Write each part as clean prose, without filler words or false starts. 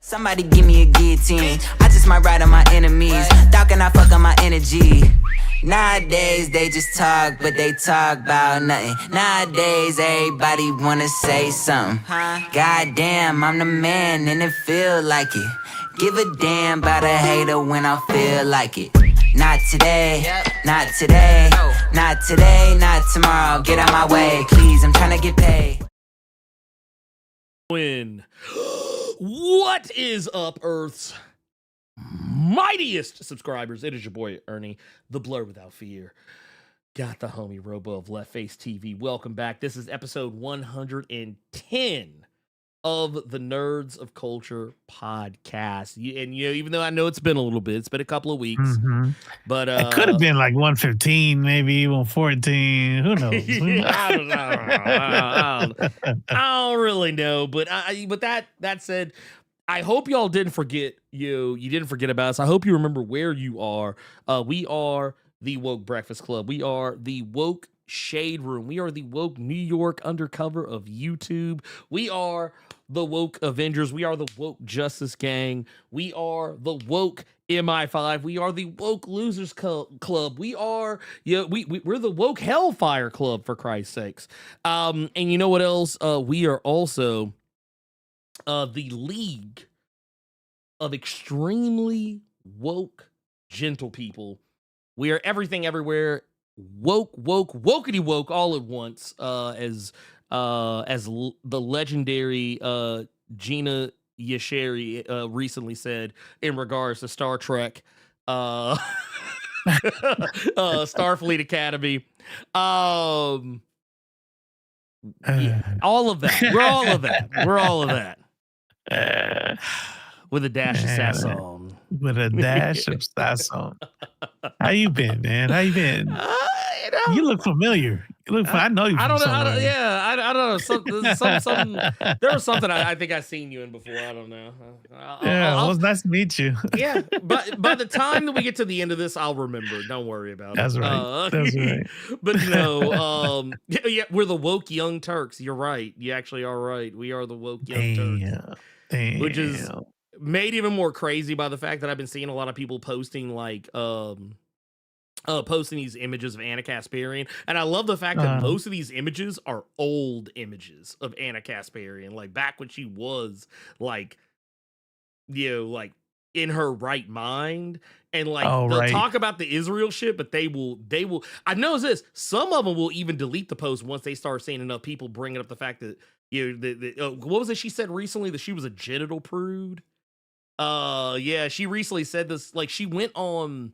Somebody give me a guillotine. I just might ride on my enemies. Talking, I fuck on my energy. Nowadays they just talk, but they talk about nothing. Nowadays everybody wanna say something. Goddamn, I'm the man and it feel like it. Give a damn about a hater when I feel like it. Not today, not today, not today, not tomorrow. Get out my way, please, I'm trying to get paid. What is up, Earth's mightiest subscribers? It is your boy Ernie, the Blerd Without Fear. Got the homie Robo of Left Face TV. Welcome back. This is episode 110 of the Nerds of Culture podcast. And even though I know it's been a little bit, it's been a couple of weeks, but it could have been like 115, maybe even 14. Who knows? I don't really know. But that said, I hope y'all didn't forget you didn't forget about us. I hope you remember where you are. We are the Woke Breakfast Club. We are the Woke Shade Room. We are the Woke New York Undercover of YouTube. We are the Woke Avengers. We are the Woke Justice Gang. We are the Woke MI5. We are the Woke Losers Club. We are we're the Woke Hellfire Club, for Christ's sakes. And you know what else? We are also the League of Extremely Woke Gentle People. We are everything, everywhere, wokety woke, all at once. As the legendary Gina Yasheri recently said in regards to Star Trek, Starfleet Academy. Yeah, all of that. We're all of that. We're all of that. With a dash of Sasson. With a dash of Sasson. How you been, man? How you been? You look familiar. I know you. I don't know. I don't know. Something. There was something I think I've seen you in before. I don't know. It was nice to meet you. Yeah, but by the time that we get to the end of this, I'll remember. Don't worry about it. That's right. That's right. But no, yeah, we're the woke young Turks. You're right. You actually are right. We are the woke young Turks. Damn. Which is made even more crazy by the fact that I've been seeing a lot of people posting posting these images of Anna Kasparian, and I love the fact that most of these images are old images of Anna Kasparian, like back when she was like in her right mind, and they'll talk about the Israel shit, but they will. I've noticed this. Some of them will even delete the post once they start seeing enough people bringing up the fact that what was it she said recently, that she was a genital prude. Yeah, she recently said this. Like she went on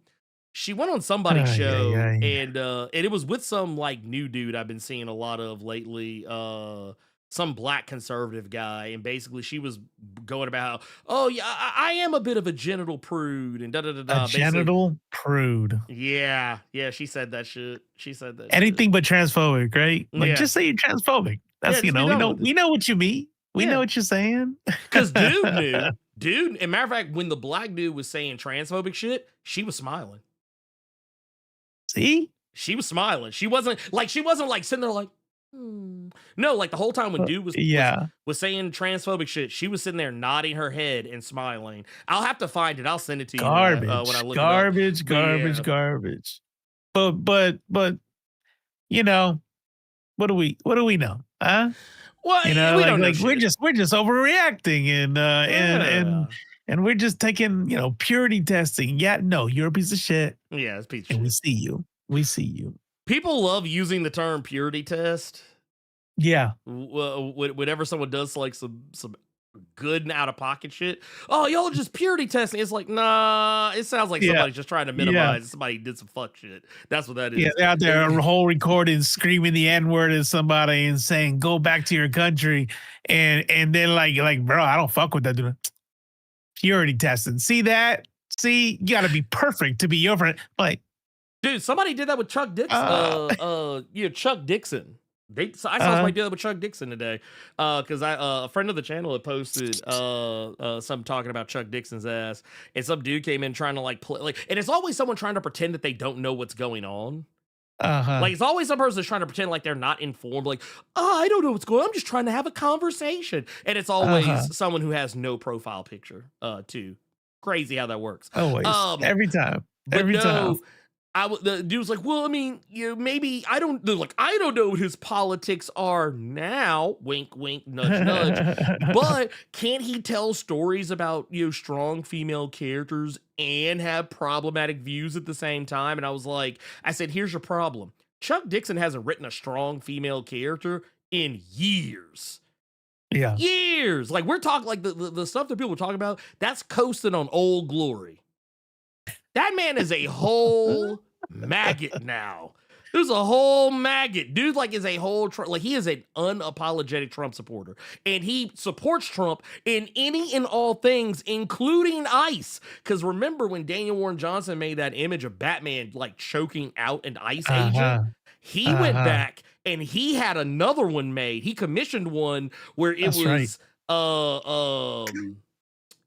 somebody's show, and it was with some like new dude I've been seeing a lot of lately, some black conservative guy, and basically she was going about how, I am a bit of a genital prude, and a genital prude. Yeah, she said that shit. She said that anything but transphobic, right? Like just say you're transphobic. That's we know what you mean. We know what you're saying. Because dude knew. Dude, and matter of fact, when the black dude was saying transphobic shit, she was smiling. See? She was smiling. She wasn't like sitting there like, No, like the whole time when dude was saying transphobic shit, she was sitting there nodding her head and smiling. I'll have to find it. I'll send it to you when I look garbage. But what do we know? Huh? Well, we don't know we're just overreacting and we're just taking, purity testing. Yeah, no, you're a piece of shit. Yeah, it's a piece of shit. We see you. People love using the term purity test. Yeah. Whenever someone does like some good and out of pocket shit, y'all just purity testing. It's like, nah, it sounds like somebody's just trying to minimize somebody did some fuck shit. That's what that is. Yeah, they're out there a whole recording screaming the N-word at somebody and saying, go back to your country. And then like, bro, I don't fuck with that dude. Purity testing. See that? See, you gotta be perfect to be your friend. Like, dude, somebody did that with Chuck Dixon. Chuck Dixon. I saw somebody do that with Chuck Dixon today, because a friend of the channel had posted something talking about Chuck Dixon's ass, and some dude came in trying to play, and it's always someone trying to pretend that they don't know what's going on. Uh-huh. Like, it's always some person that's trying to pretend like they're not informed. Like, oh, I don't know what's going on. I'm just trying to have a conversation. And it's always Uh-huh. someone who has no profile picture, too. Crazy how that works. Always. Every time. But Every time. no, the dude was like, well, I mean, maybe I don't know what his politics are now. Wink, wink, nudge, nudge. But can't he tell stories about, strong female characters and have problematic views at the same time? And I said, here's your problem. Chuck Dixon hasn't written a strong female character in years. Yeah. Years. Like, we're talking like the stuff that people are talking about, that's coasting on Old Glory. That man is a whole maggot now. There's a whole maggot. Dude, is a whole he is an unapologetic Trump supporter. And he supports Trump in any and all things, including ICE. Because remember when Daniel Warren Johnson made that image of Batman choking out an ICE agent? He went back and he had another one made. He commissioned one where it was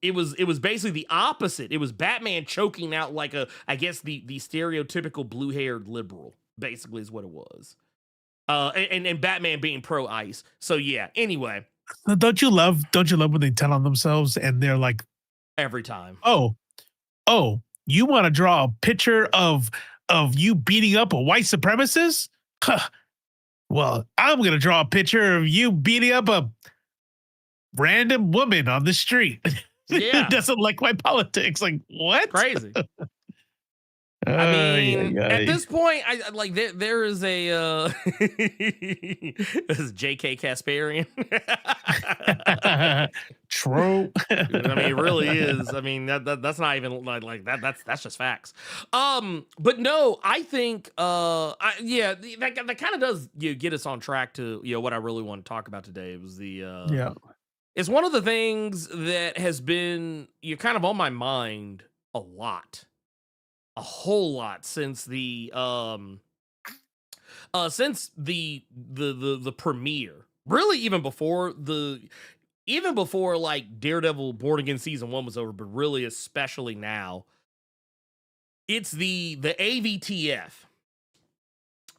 it was basically the opposite. It was Batman choking out I guess the stereotypical blue-haired liberal, basically is what it was. And Batman being pro ICE. So yeah, anyway. Don't you love when they tell on themselves and they're like Every time. Oh, you want to draw a picture of you beating up a white supremacist? Huh. Well, I'm going to draw a picture of you beating up a random woman on the street. Yeah. Who doesn't like my politics. Like, what? Crazy. I mean, at this point, there is a this is J.K. Kasparian. True. I mean, it really is. I mean, that's not even like that. That's just facts. But no, I think that kind of does get us on track to what I really want to talk about today. It was the it's one of the things that has been kind of on my mind a whole lot since the premiere. Really, even before Daredevil Born Again season 1 was over, but really especially now. It's the AVTF.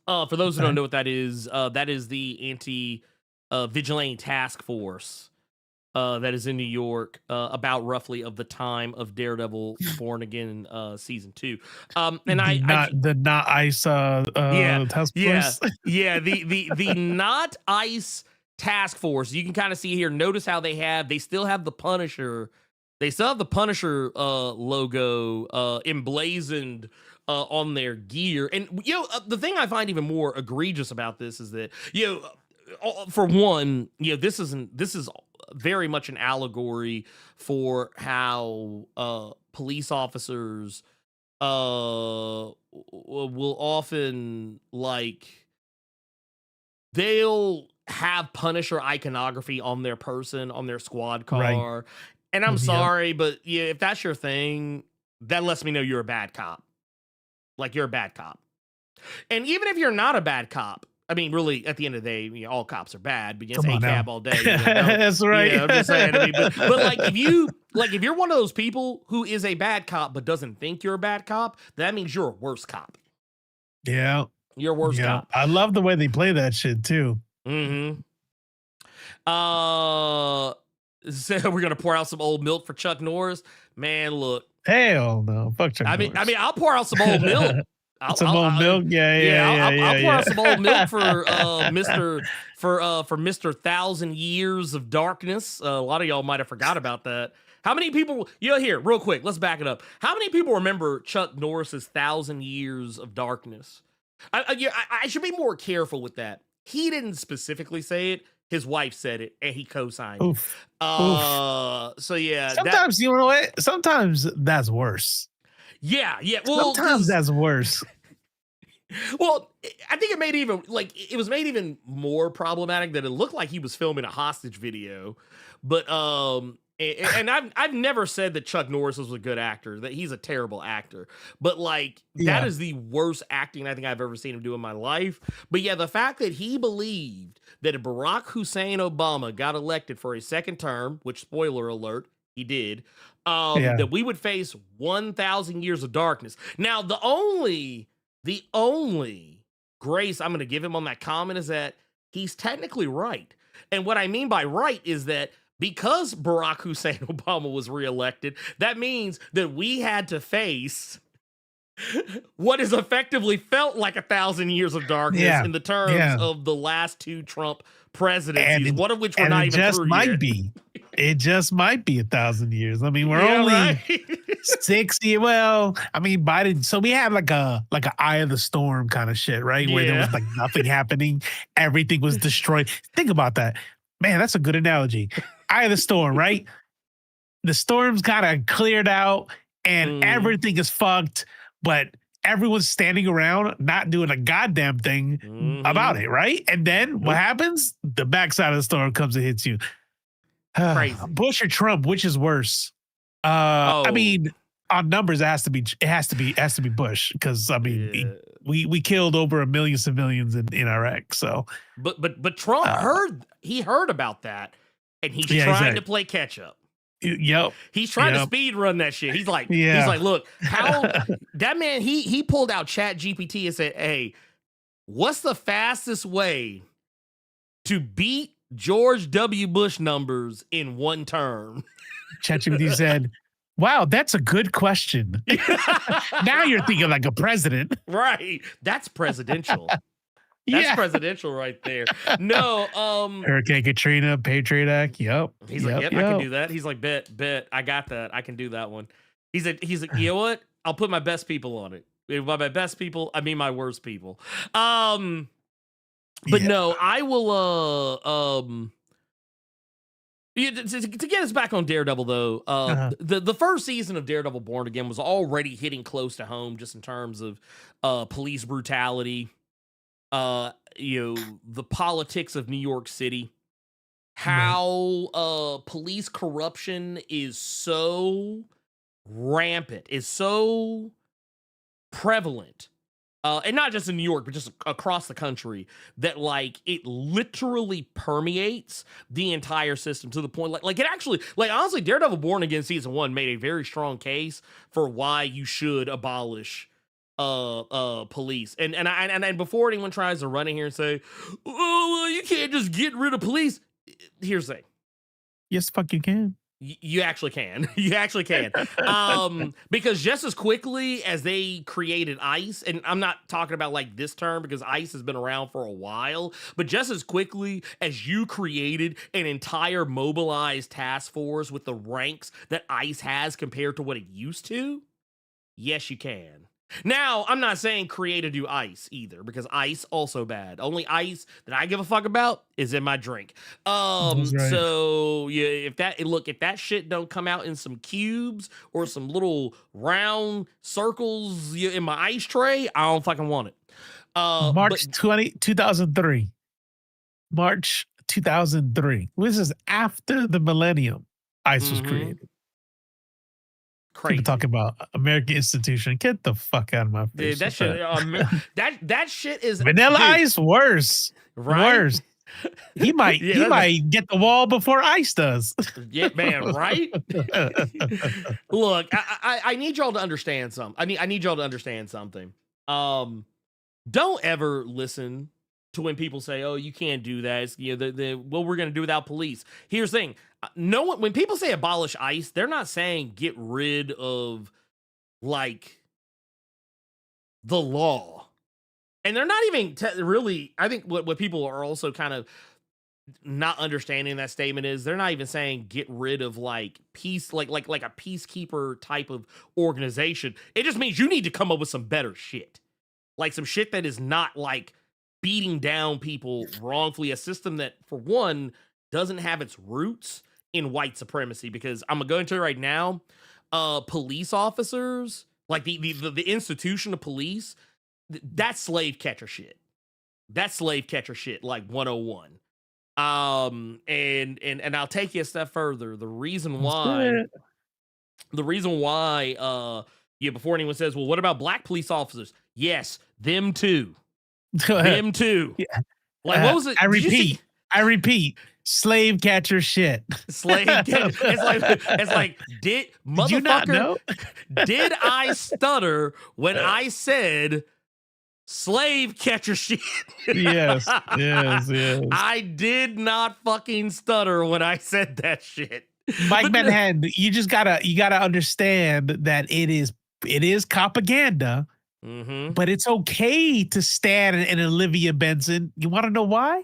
For those who don't know what that is the anti vigilante task force that is in New York, about roughly of the time of Daredevil Born Again season 2. And the not ICE task force. The not ICE task force. You can kind of see here. Notice how they still have the Punisher. They still have the Punisher logo emblazoned on their gear. And the thing I find even more egregious about this is that for one, this is very much an allegory for how police officers will often they'll have Punisher iconography on their person, on their squad car. Right. And I'm sorry, but if that's your thing, that lets me know you're a bad cop. You're a bad cop. And even if you're not a bad cop, I mean, really, at the end of the day, all cops are bad, but yes, ACAB all day. That's right. I'm just saying. I mean, but if you're one of those people who is a bad cop but doesn't think you're a bad cop, that means you're a worse cop. Yeah, you're a worse cop. I love the way they play that shit too. Mm-hmm. So we're gonna pour out some old milk for Chuck Norris. Man, look. Hell no, fuck Chuck Norris. I mean, I'll pour out some old milk. I'll pour out some old milk for Mr. 1,000 Years of Darkness. A lot of y'all might have forgot about that. How many people? Here, real quick, let's back it up. How many people remember Chuck Norris's 1,000 Years of Darkness? I should be more careful with that. He didn't specifically say it. His wife said it, and he co-signed. Oof. So yeah. Sometimes you know what? Sometimes that's worse. Yeah. Well, sometimes that's worse. Well, I think it was made even more problematic that it looked like he was filming a hostage video. But and I've never said that Chuck Norris was a good actor, that he's a terrible actor. But that is the worst acting I think I've ever seen him do in my life. But yeah, the fact that he believed that if Barack Hussein Obama got elected for a second term, which spoiler alert, he did, that we would face 1,000 years of darkness. Now, the only grace I'm going to give him on that comment is that he's technically right. And what I mean by right is that because Barack Hussein Obama was reelected, that means that we had to face what is effectively felt like 1,000 years of darkness in the terms of the last 2 Trump presidencies, one of which we're not even through yet. It just might be 1,000 years. I mean, we're only 60. Well, I mean, Biden. So we had like a eye of the storm kind of shit, right? Where there was like nothing happening, everything was destroyed. Think about that, man. That's a good analogy. Eye of the storm, right? The storm's kind of cleared out, and everything is fucked, but everyone's standing around, not doing a goddamn thing about it, right? And then what happens? The backside of the storm comes and hits you. Crazy. Bush or Trump, which is worse? I mean, on numbers, it has to be Bush, because I mean, we killed over 1 million civilians in Iraq. So, but Trump heard about that, and he's trying to play catch up. Yep. He's trying to speed run that shit. He's like, look, how that man, he pulled out Chat GPT and said, hey, what's the fastest way to beat George W. Bush numbers in 1 term? ChatGPT said, wow, that's a good question. Now you're thinking like a president. Right. That's presidential. That's presidential right there. No, Hurricane Katrina, Patriot Act. Yep. He's like, I can do that. He's like, bet, I got that. I can do that one. He's like, you know what? I'll put my best people on it. By my best people, I mean my worst people. But no, I will. To get us back on Daredevil, though, the first season of Daredevil Born Again was already hitting close to home, just in terms of police brutality, the politics of New York City, how police corruption is so rampant, is so prevalent. And not just in New York, but just across the country, that like it literally permeates the entire system to the point like it actually, like, honestly, Daredevil Born Again season 1 made a very strong case for why you should abolish police. And before anyone tries to run in here and say, oh, well, you can't just get rid of police. Here's the thing. Yes, fuck you can. You actually can. You actually can. Because just as quickly as they created ICE, and I'm not talking about like this term because ICE has been around for a while, but just as quickly as you created an entire mobilized task force with the ranks that ICE has compared to what it used to, yes, you can. Now, I'm not saying create a new ICE either, because ICE also bad. Only ICE that I give a fuck about is in my drink. Right. So yeah, if that shit don't come out in some cubes or some little round circles in my ice tray, I don't fucking want it. March 2003. March 2003. This is after the millennium ICE was created. Crazy. People talking about American institution. Get the fuck out of my face. Dude, that shit, that shit is Vanilla Ice worse. Right? Worse. He might get the wall before ICE does. Yeah, man, right? Look, I need y'all to understand something. I need y'all to understand something. Don't ever listen to when people say, "Oh, you can't do that." It's, what we're gonna do without police. Here's the thing: no one. When people say abolish ICE, they're not saying get rid of like the law, and they're not even really. I think what people are also kind of not understanding that statement is they're not even saying get rid of like peace, like a peacekeeper type of organization. It just means you need to come up with some better shit, like some shit that is not like beating down people wrongfully, a system that, for one, doesn't have its roots in white supremacy. Because I'm gonna go into it right now, police officers, like the institution of police, that's slave catcher shit. That's slave catcher shit, like 101. And I'll take you a step further. The reason why, before anyone says, well, what about black police officers? Yes, them too. Them too. Yeah. Like, what was it? I repeat, slave catcher shit. Slave catcher. It's like, did you not know? Did I stutter when I said slave catcher shit. Yes, yes, yes. I did not fucking stutter when I said that shit. Mike But Manhattan, you gotta understand that it is propaganda, Mhm. but it's okay to stand in Olivia Benson. You want to know why?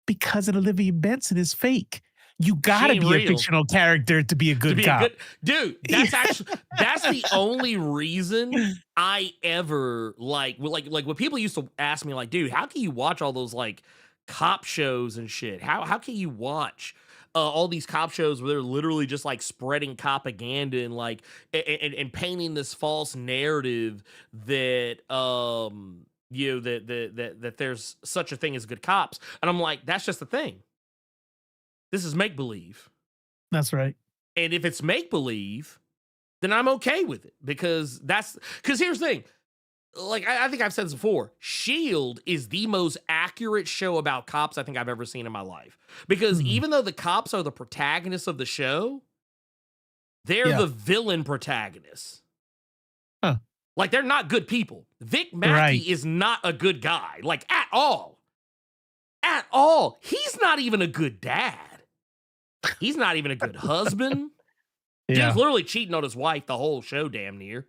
Because an Olivia Benson is fake. You gotta ain't be a real. fictional character to be a To good be cop. a good dude, that's the only reason I ever like when people used to ask me like, dude, how can you watch all those like cop shows and shit? How can you watch all these cop shows where they're literally just like spreading propaganda and like and painting this false narrative that that there's such a thing as good cops? And I'm like, that's just the thing. This is make believe. That's right. And if it's make believe, then I'm okay with it because here's the thing. Like I think I've said this before, Shield is the most accurate show about cops I think I've ever seen in my life. Because even though the cops are the protagonists of the show, they're Yeah. the villain protagonists. Huh. Like they're not good people. Vic Mackey Right. is not a good guy, like at all. At all. He's not even a good dad. He's not even a good husband. Yeah. Dude's literally cheating on his wife the whole show, damn near.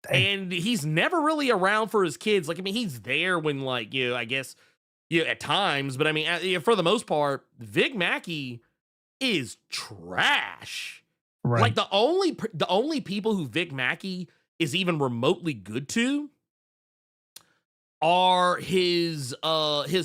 And he's never really around for his kids. Like, I mean, he's there when, like, I guess, at times. But I mean, for the most part, Vic Mackey is trash. Right. Like the only people who Vic Mackey is even remotely good to are his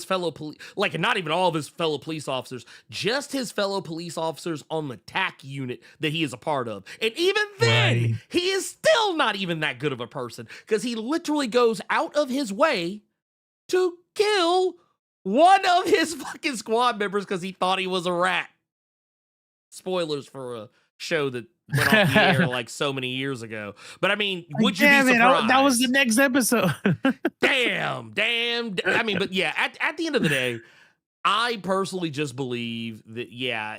fellow police, like not even all of his fellow police officers, just his fellow police officers on the TAC unit that he is a part of. And even then, he is still not even that good of a person because he literally goes out of his way to kill one of his fucking squad members because he thought he was a rat. Spoilers for a show that went off the air like so many years ago. But I mean, would you be surprised? That was the next episode. Damn. I mean, but yeah, at the end of the day, I personally just believe that, yeah,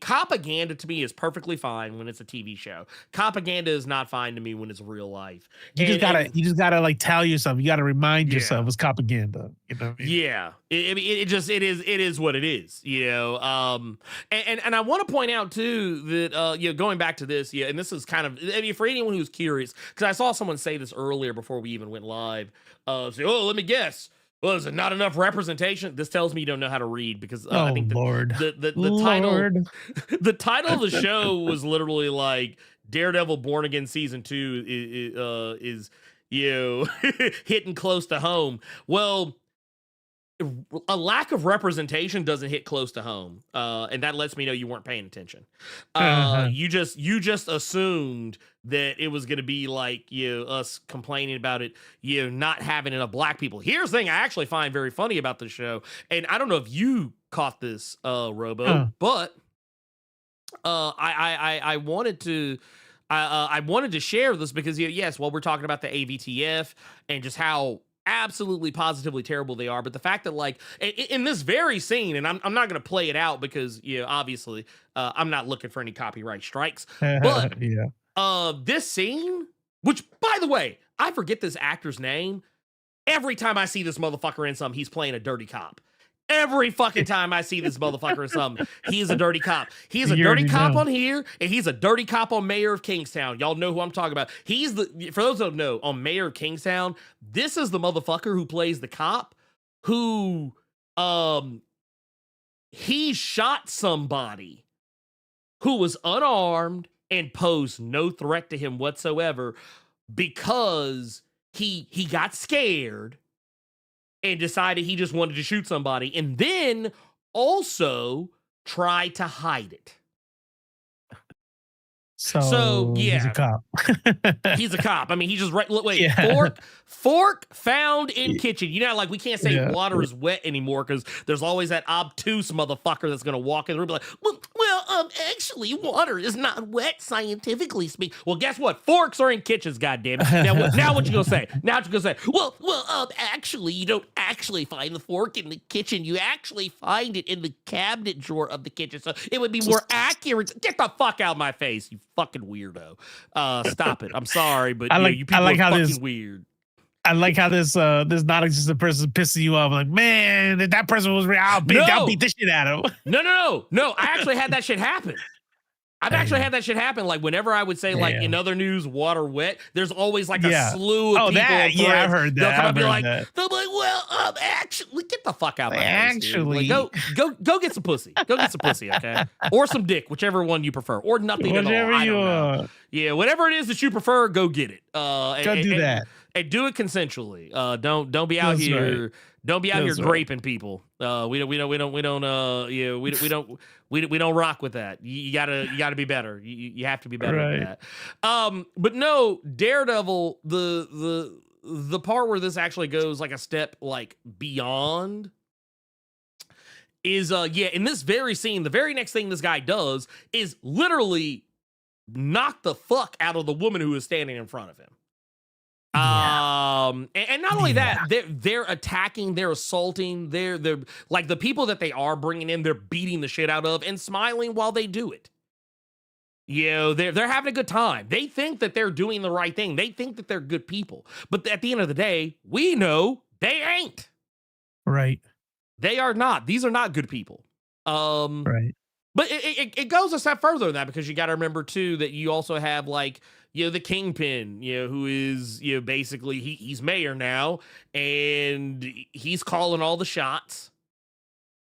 propaganda to me is perfectly fine when it's a TV show. Propaganda is not fine to me when it's real life. You just gotta like tell yourself. You gotta remind yourself it's propaganda. You know what I mean? Yeah, it is what it is. And I want to point out too that going back to this, and this is kind of, I mean, for anyone who's curious, because I saw someone say this earlier before we even went live. Say, oh, let me guess. Well, is it not enough representation? This tells me you don't know how to read because I think the title of the show was literally like Daredevil Born Again season 2 is hitting close to home. Well, a lack of representation doesn't hit close to home, and that lets me know you weren't paying attention. You just assumed that it was going to be like us complaining about it, not having enough black people. Here's the thing I actually find very funny about the show, and I don't know if you caught this, Robo, but I wanted to. I wanted to share this because yes, while we're talking about the AVTF and just how absolutely positively terrible they are, but the fact that like in this very scene, and I'm not going to play it out because obviously I'm not looking for any copyright strikes, but this scene, which by the way, I forget this actor's name. Every time I see this motherfucker in something, he's playing a dirty cop. Every fucking time I see this motherfucker in something, he is a dirty cop. He's a dirty cop on here, and he's a dirty cop on Mayor of Kingstown. Y'all know who I'm talking about. For those who don't know, on Mayor of Kingstown, this is the motherfucker who plays the cop who, he shot somebody who was unarmed and posed no threat to him whatsoever because he got scared and decided he just wanted to shoot somebody, and then also try to hide it. So yeah, he's a cop. He's a cop. I mean, he just fork found in kitchen. Like we can't say water is wet anymore because there's always that obtuse motherfucker that's gonna walk in the room and be like, well, actually, water is not wet scientifically speaking. Well, guess what? Forks are in kitchens. Goddamn it! Now what you gonna say? Now what you gonna say? Well, actually, you don't actually find the fork in the kitchen. You actually find it in the cabinet drawer of the kitchen. So it would be more accurate. Get the fuck out of my face, you fucking weirdo. Stop it. I'm sorry, but you people are fucking weird. I like how this non-existent person pissing you off. Like, man, if that person was real, I'll beat the shit out of him. No. I actually had that shit happen. I've actually had that shit happen. Like whenever I would say like in other news, water wet, there's always like a slew of people. I've heard that. They'll come up and be like, well, actually, get the fuck out of my house, dude. Like, go get some pussy. Go get some pussy, okay? Or some dick, whichever one you prefer, or nothing at all. I don't know. Yeah, whatever it is that you prefer, go get it. Go do that. And do it consensually. Don't be out here. Right. Don't be out here graping people. We don't rock with that. You gotta be better. You have to be better than that. But no, Daredevil, the part where this actually goes like a step like beyond is in this very scene, the very next thing this guy does is literally knock the fuck out of the woman who is standing in front of him. And not only that, they're attacking, they're assaulting, they're like the people that they are bringing in, they're beating the shit out of and smiling while they do it. You know, they're having a good time. They think that they're doing the right thing. They think that they're good people. But at the end of the day, we know they ain't. Right. They are not. These are not good people. Right. But it goes a step further than that, because you got to remember too that you also have like, you know, the Kingpin, you know, who is, you know, basically he's mayor now and he's calling all the shots.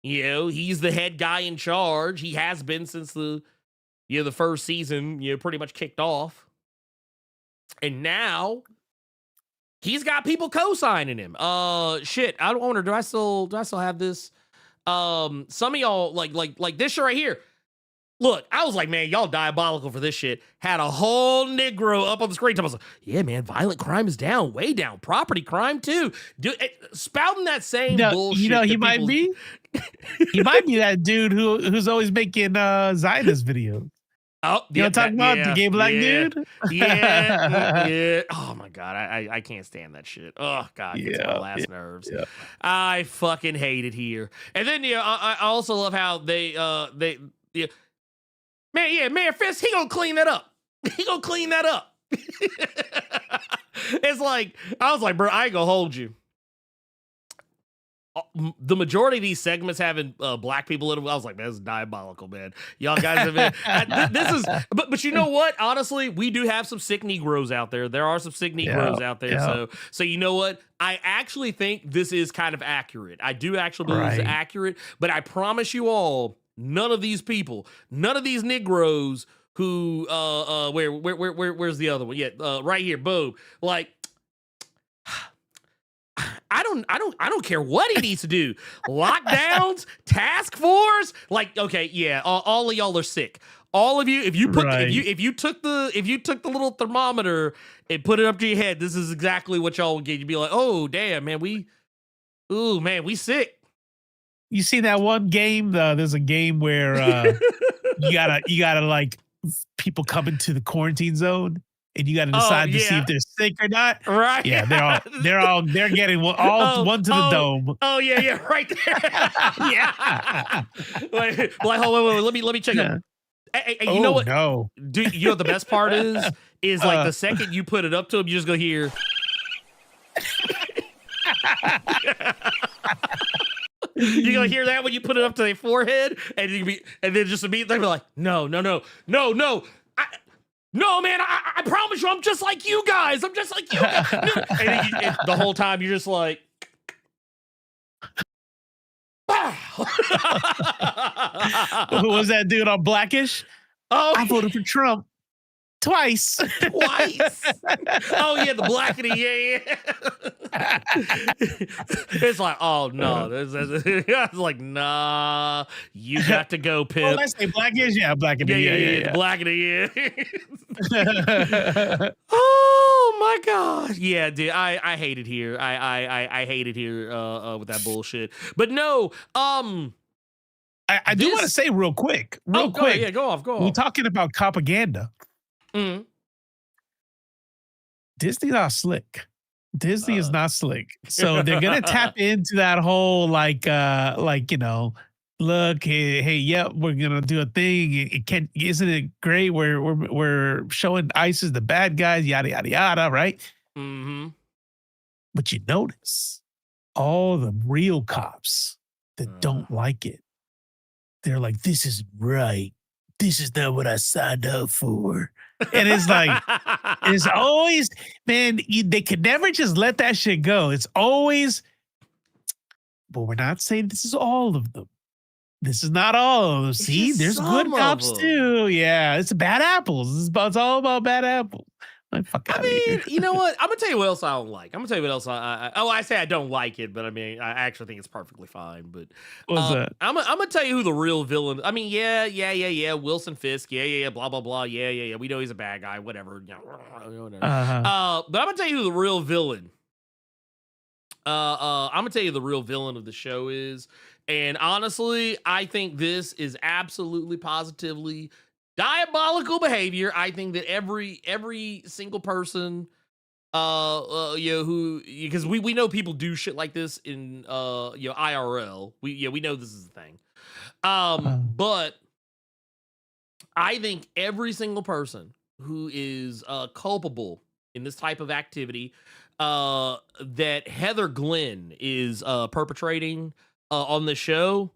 You know, he's the head guy in charge. He has been since the first season, you know, pretty much kicked off. And now he's got people co-signing him. Shit, I wonder, do I still have this? Some of y'all like this shit right here. Look, I was like, man, y'all diabolical for this shit. Had a whole Negro up on the screen. I was like, yeah, man, violent crime is down, way down. Property crime too. Spouting that same bullshit. You know, he might be that dude who's always making Zionist videos. Oh, you know what I'm talking about? The gay black dude? Yeah. Oh my God. I can't stand that shit. Oh God, it gets my last nerves. Yeah. I fucking hate it here. And then I also love how they Mayor Fisk, he gonna clean that up. He gonna clean that up. It's like, I was like, bro, I ain't gonna hold you. The majority of these segments having black people in them, I was like, man, this is diabolical, man. Y'all guys have been, this is, but you know what? Honestly, we do have some sick Negroes out there. There are some sick Negroes out there. Yeah. So you know what? I actually think this is kind of accurate. I do actually believe it's accurate, but I promise you all, none of these people, none of these Negroes who, where's the other one? Yeah, right here, boom. Like, I don't care what he needs to do. Lockdowns, task force, like, okay, yeah, all of y'all are sick. All of you, if you put if you took the little thermometer and put it up to your head, this is exactly what y'all would get. You'd be like, oh damn, man, we sick. You see that one game? There's a game where you gotta like people come into the quarantine zone and you gotta decide to see if they're sick or not. Right? Yeah, they're getting one to the dome. Oh yeah, right there. Yeah. like hold on, wait, let me check them. Hey, you know what? No. Dude, you know what the best part is like the second you put it up to them, you just go hear. You're gonna hear that when you put it up to their forehead, and then just immediately be like, no, man, I promise you, I'm just like you guys. I'm just like you guys. And the whole time you're just like, wow. Who was that dude on Blackish? Oh, I voted for Trump. Twice. Oh yeah, the blackening. Yeah. It's like, oh no. It's like, nah. You got to go, Pip. Oh, let's say Blackish. Yeah, blackening. Yeah. Blackening. Yeah. Oh my God. Yeah, dude. I hate it here. I hate it here. With that bullshit. But no. I do want to say real quick. Go off. We're talking about propaganda. Mm. Disney's not slick. Disney is not slick. So they're gonna tap into that whole look, hey, yep, we're gonna do a thing. Isn't it great? We're showing ISIS the bad guys, yada yada yada, right? Mm-hmm. But you notice all the real cops that don't like it. They're like, this isn't right. This is not what I signed up for. And it's like, it's always, man, they could never just let that shit go. It's always, but we're not saying this is all of them. This is not all of them. See, there's good cops too. Yeah, it's bad apples. It's all about bad apples. Like, fuck I mean, you know what? I'm gonna tell you what else I don't like. I'm gonna tell you what else I say I don't like it, but I mean, I actually think it's perfectly fine. But what's that? I'm gonna tell you who the real villain. I mean, yeah. Wilson Fisk, yeah. Blah blah blah. Yeah. We know he's a bad guy. Whatever. Whatever. But I'm gonna tell you who the real villain. I'm gonna tell you the real villain of the show is, and honestly, I think this is absolutely positively diabolical behavior. I think that every single person, who, because we know people do shit like this in IRL. We know this is a thing. But I think every single person who is culpable in this type of activity, that Heather Glenn is perpetrating on the show,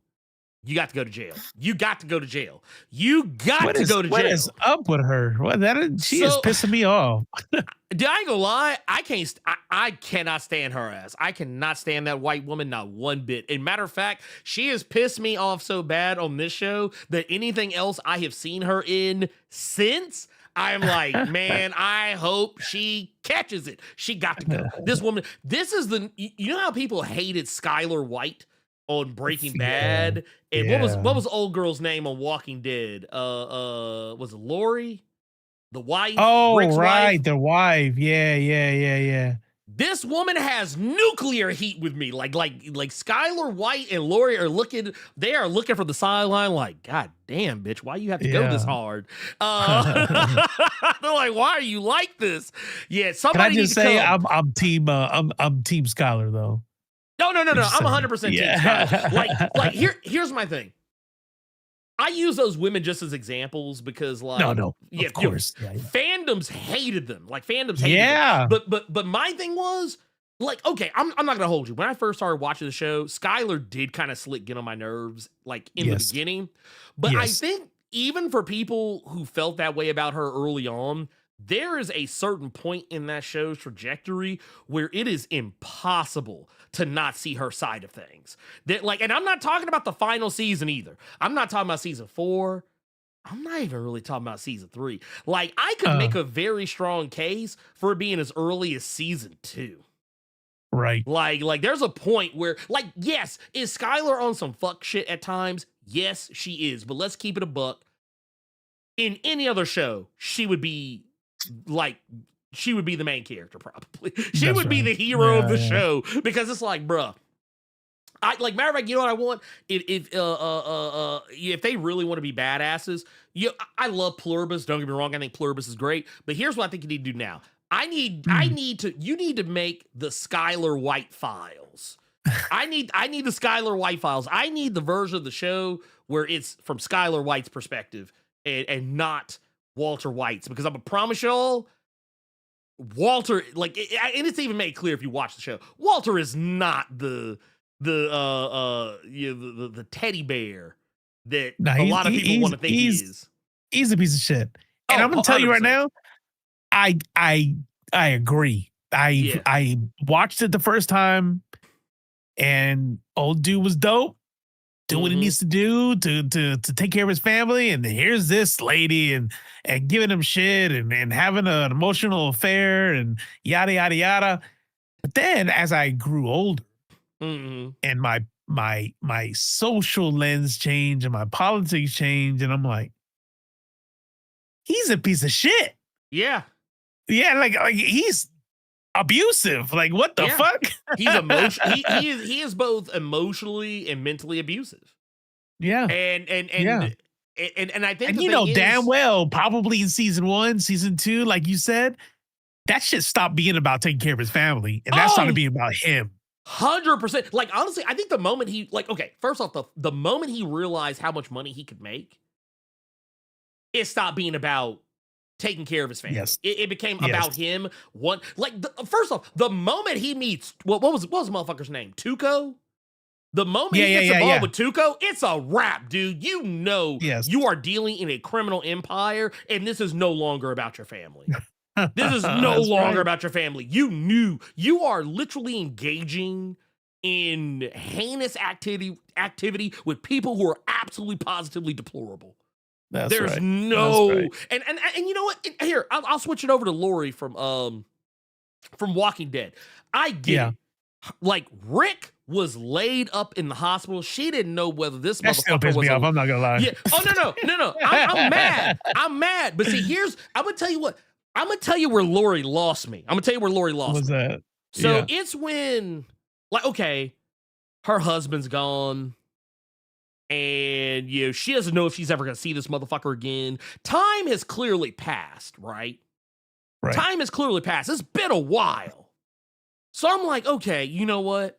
you got to go to jail. You got to go to jail. You got to go to jail. What is up with her? She is pissing me off. Did I go lie? I cannot stand her ass. I cannot stand that white woman, not one bit. And matter of fact, she has pissed me off so bad on this show that anything else I have seen her in since, I'm like, man, I hope she catches it. She got to go. This woman, you know how people hated Skylar White on Breaking Bad? And what was old girl's name on Walking Dead? Was it Lori? The wife? Oh, Rick's right. wife? The wife. Yeah. This woman has nuclear heat with me. Like Skylar White and Lori are looking for the sideline like, God damn, bitch, why you have to go this hard? They're like, why are you like this? Yeah, somebody Can I just say I'm team Skylar though. No. I'm 100% team Skylar. Like here's my thing. I use those women just as examples because, like, of course, fandoms hated them. Like, fandoms hated them. But my thing was, like, okay, I'm not gonna hold you. When I first started watching the show, Skylar did kind of get on my nerves, like in the beginning. But I think even for people who felt that way about her early on, there is a certain point in that show's trajectory where it is impossible to not see her side of things. And I'm not talking about the final season either. I'm not talking about season 4. I'm not even really talking about season 3. Like, I could make a very strong case for it being as early as season 2. Right. Like there's a point where, like, yes, is Skylar on some fuck shit at times? Yes, she is. But let's keep it a buck. In any other show, she would be the main character, probably. She would be the hero of the show, because it's like, bruh. Matter of fact, you know what I want? If they really want to be badasses, I love Pluribus. Don't get me wrong, I think Pluribus is great. But here's what I think you need to do now. You need to make the Skylar White Files. I need the Skylar White Files. I need the version of the show where it's from Skylar White's perspective and not Walter White's, because I'm gonna promise y'all, Walter, and it's even made clear if you watch the show, Walter is not the teddy bear that a lot of people want to think he is. He's a piece of shit. And I'm gonna tell you right now, I agree. I watched it the first time, and old dude was dope. Doing what he needs to do to take care of his family, and here's this lady and giving him shit and having an emotional affair and yada yada yada. But then as I grew older, and my social lens changed and my politics changed, and I'm like, he's a piece of shit. Yeah, like he's abusive. Like, what the fuck? He's emotional. He is both emotionally and mentally abusive. Yeah. And I think, and damn well, probably in season 1, season 2, like you said, that shit stopped being about taking care of his family, and that started being about him. 100%. Like, honestly, I think the moment he, first off, the moment he realized how much money he could make, it stopped being about taking care of his family. Yes. It became Yes. about him. First off, the moment he meets what was the motherfucker's name? Tuco? The moment he gets involved with Tuco, it's a wrap, dude. You know Yes. you are dealing in a criminal empire, and this is no longer about your family. This is no longer about your family. You knew you are literally engaging in heinous activity with people who are absolutely positively deplorable. There's no and you know what? Here, I'll switch it over to Lori from Walking Dead. I get it. Like Rick was laid up in the hospital. She didn't know whether this That still motherfucker pissed was me off. I'm not gonna lie. Yeah. Oh no. I'm mad. I'm mad. But see, I'm gonna tell you what. I'm gonna tell you where Lori lost me. I'm gonna tell you where Lori lost What's me. that? So it's when, like, okay, her husband's gone, and she doesn't know if she's ever gonna see this motherfucker again. Time has clearly passed, right? Time has clearly passed. It's been a while. So I'm like, okay, you know what?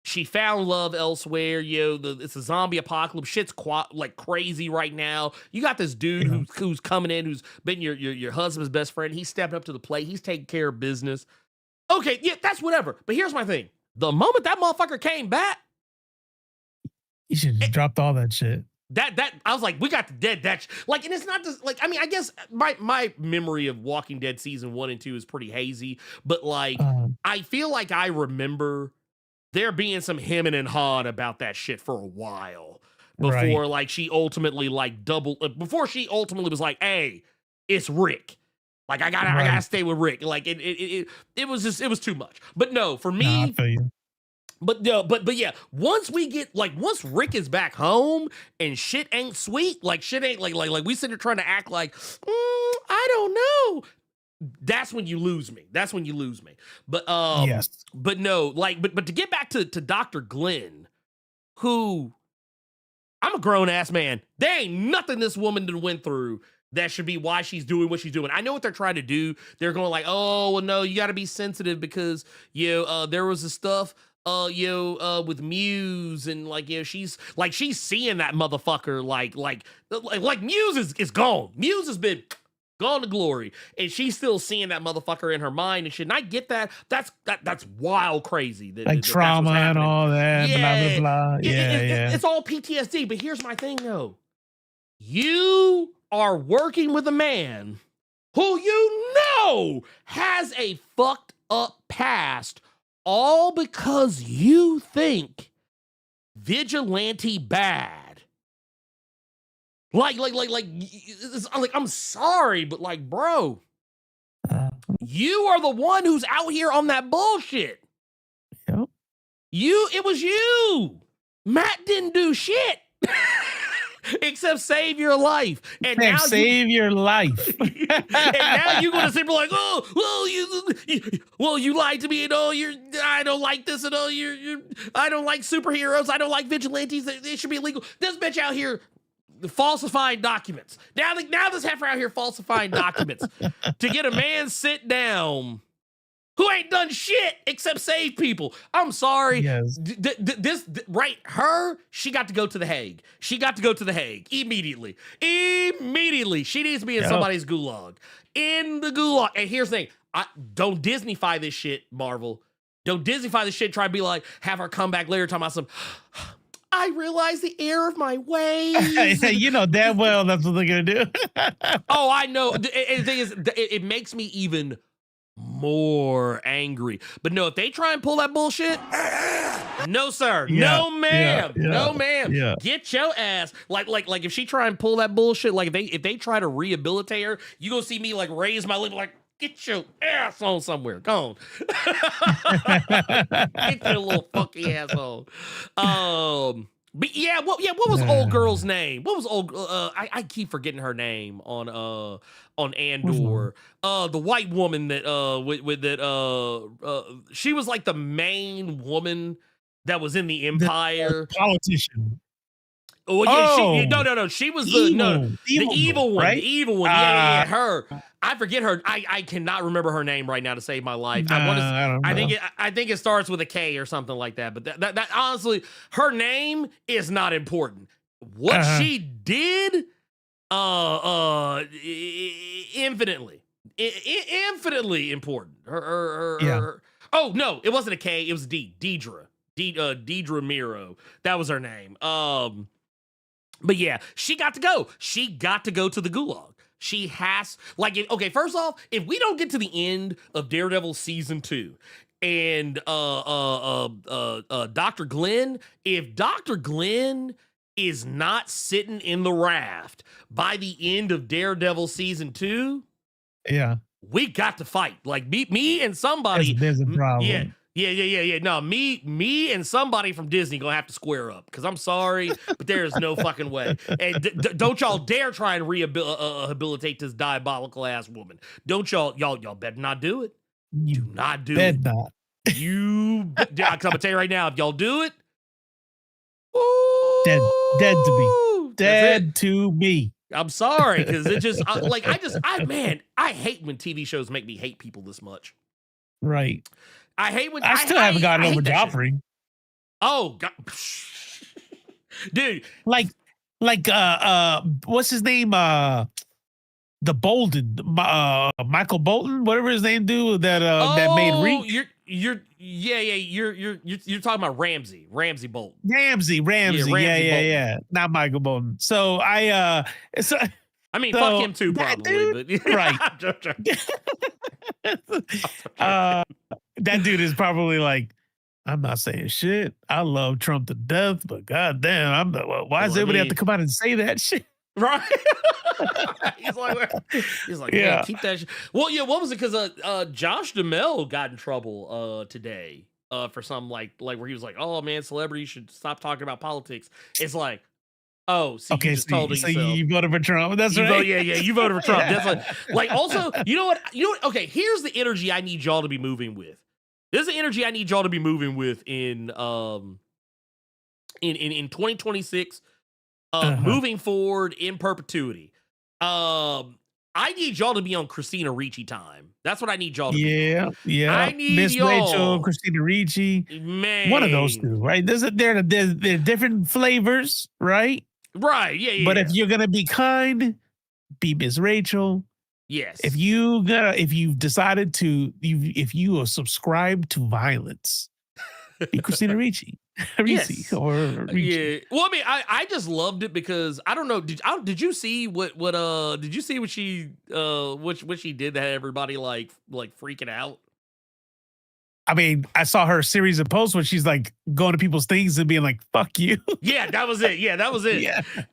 She found love elsewhere. It's a zombie apocalypse. Shit's like crazy right now. You got this dude who's coming in, who's been your husband's best friend. He's stepping up to the plate. He's taking care of business. Okay, yeah, that's whatever. But here's my thing. The moment that motherfucker came back, you should have dropped all that shit. That I was like, we got the dead. Like, and it's not just like, I mean, I guess my memory of Walking Dead season 1 and 2 is pretty hazy, but like, I feel like I remember there being some hemming and hawing about that shit for a while before like she ultimately like before she ultimately was like, hey, it's Rick. Like I gotta stay with Rick. Like it was too much. But no, for me, I feel you. But no, but yeah, once Rick is back home and shit ain't sweet, like shit ain't like we sit here trying to act like, I don't know. That's when you lose me. But yes. But no, like, but to get back to Dr. Glenn, who I'm a grown ass man. There ain't nothing this woman done went through that should be why she's doing what she's doing. I know what they're trying to do. They're going like, oh well, no, you got to be sensitive because there was the stuff with Muse and like she's seeing that motherfucker like Muse is gone. Muse has been gone to glory, and she's still seeing that motherfucker in her mind and shit. And I get that. That's wild crazy. Like trauma and all that. Yeah, blah blah blah. It's all PTSD. But here's my thing though. You are working with a man who has a fucked up past, all because you think vigilante bad. Like, I'm sorry, but like, bro, you are the one who's out here on that bullshit. Yep. It was you. Matt didn't do shit. Except save your life. And now save your life. And now you're gonna sit like, oh, well, you lied to me and I don't like this and I don't like superheroes. I don't like vigilantes. They should be illegal. This bitch out here falsifying documents. Now this heifer out here falsifying documents to get a man sit down who ain't done shit except save people. I'm sorry. Yes. She got to go to the Hague. She got to go to the Hague immediately. She needs to be in somebody's gulag. In the gulag. And here's the thing. Don't Disney-fy this shit, Marvel. Don't Disney-fy this shit. Try to be like, have her come back later talking about some, I realize the error of my ways. You know damn well that's what they're going to do. Oh, I know. And the thing is, it makes me even more angry. But no, if they try and pull that bullshit, no sir, no ma'am, no ma'am. Yeah. Get your ass like if she try and pull that bullshit, like if they try to rehabilitate her, you gonna see me like raise my lip like, get your ass on somewhere. Go on. Get your little funky ass on. But what was old girl's name? What was old? I keep forgetting her name on Andor. The white woman that she was like the main woman that was in the Empire. The politician. Oh, yeah, no. She was the evil one. Right? The evil one. Yeah, her. I forget her. I cannot remember her name right now to save my life. I think it starts with a K or something like that. But that honestly, her name is not important. What she did infinitely, infinitely important. Yeah. Oh no, it wasn't a K. It was a D. Deidre Miro. That was her name. But yeah, she got to go. She got to go to the gulag. She has okay. First off, if we don't get to the end of Daredevil season 2, and Dr. Glenn, if Dr. Glenn is not sitting in the raft by the end of Daredevil season 2, Yeah. we got to fight. Like me and somebody. There's a problem. Yeah. No, me and somebody from Disney gonna have to square up because I'm sorry, but there is no fucking way. And don't y'all dare try and rehabilitate this diabolical ass woman. Don't y'all better not do it. You Do not do bet it. not. I'm gonna tell you right now, if y'all do it, Dead to me. ooh, that's it. Dead to me. I'm sorry because it just I hate when TV shows make me hate people this much. Right. I hate when I still haven't gotten over Joffrey. Oh God, dude! Like, what's his name? The Bolton, Michael Bolton, whatever his name do that made Reek. You're talking about Ramsey Bolton. Ramsey. Yeah. Not Michael Bolton. So I mean, fuck him too, probably. Dude, but right. That dude is probably like, I'm not saying shit. I love Trump to death, but goddamn, why does everybody have to come out and say that shit? Right. he's like, yeah, keep that shit. Well, yeah, what was it? Because Josh Duhamel got in trouble today for some like where he was like, oh man, celebrities should stop talking about politics. It's like, oh, see, okay, you just told so yourself. you voted for Trump. That's right. You voted for Trump. That's like also, you know what? Okay, here's the energy I need y'all to be moving with. This is the energy I need y'all to be moving with in 2026, moving forward in perpetuity. I need y'all to be on Christina Ricci time. That's what I need y'all to be on. Yeah. I need Miss y'all. Rachel, Christina Ricci. Man. One of those two, right? They're different flavors, right? Right, yeah. But if you're gonna be kind, be Miss Rachel. Yes. If you are subscribed to violence, be Christina Ricci. Yes. Or Ricci. Yeah. Well, I mean, I just loved it because I don't know. Did you see what she did that had everybody like freaking out? I mean, I saw her series of posts where she's like going to people's things and being like, fuck you. Yeah, that was it. Yeah.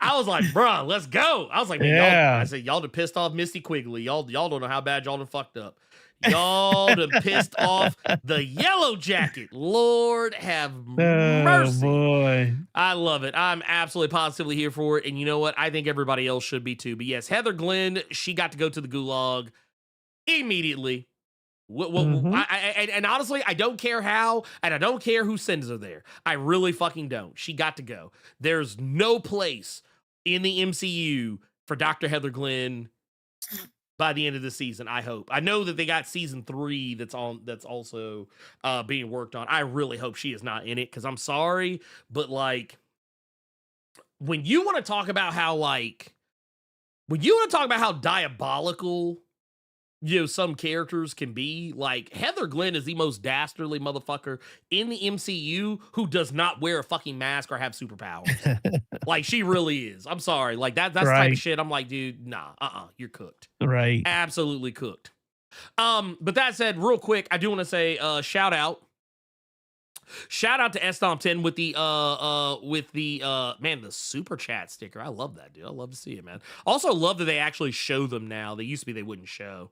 I was like, bro, let's go. I was like, man, I said, y'all done pissed off Misty Quigley. Y'all don't know how bad y'all done fucked up. Y'all done pissed off the Yellow Jacket. Lord have mercy. Oh, boy. I love it. I'm absolutely positively here for it. And you know what? I think everybody else should be too. But yes, Heather Glenn, she got to go to the gulag immediately. And honestly, I don't care how, and I don't care who sends her there. I really fucking don't. She got to go. There's no place in the MCU for Dr. Heather Glenn by the end of the season, I hope. I know that they got season 3 that's also being worked on. I really hope she is not in it, because I'm sorry, but like, when you want to talk about how diabolical some characters can be, like, Heather Glenn is the most dastardly motherfucker in the MCU who does not wear a fucking mask or have superpowers. Like, she really is. I'm sorry. Like, that's the type of shit. I'm like, dude, nah, you're cooked. Right. Absolutely cooked. But that said, real quick, I do want to say, shout out to Stomp10 with the the super chat sticker. I love that, dude. I love to see it, man. Also love that they actually show them now. They used to be they wouldn't show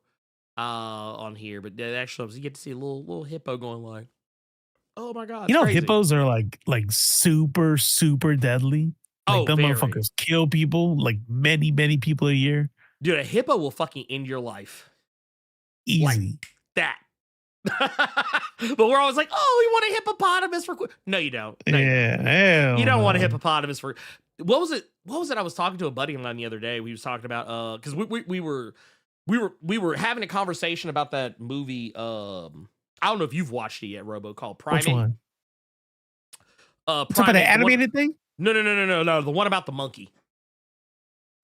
on here, but that actually shows. You get to see a little hippo going like, oh my god. Crazy. Hippos are like super, super deadly. Like, them motherfuckers kill people, like many people a year. Dude, a hippo will fucking end your life. Easy. Like that. But we're always like, oh, we want a hippopotamus for no, you don't. No, you don't want a hippopotamus for what was it I was talking to a buddy of mine the other day. We was talking about because we were having a conversation about that movie. I don't know if you've watched it yet, Robo, called Primate. Which one? Primate, about the animated thing? No, the one about the monkey.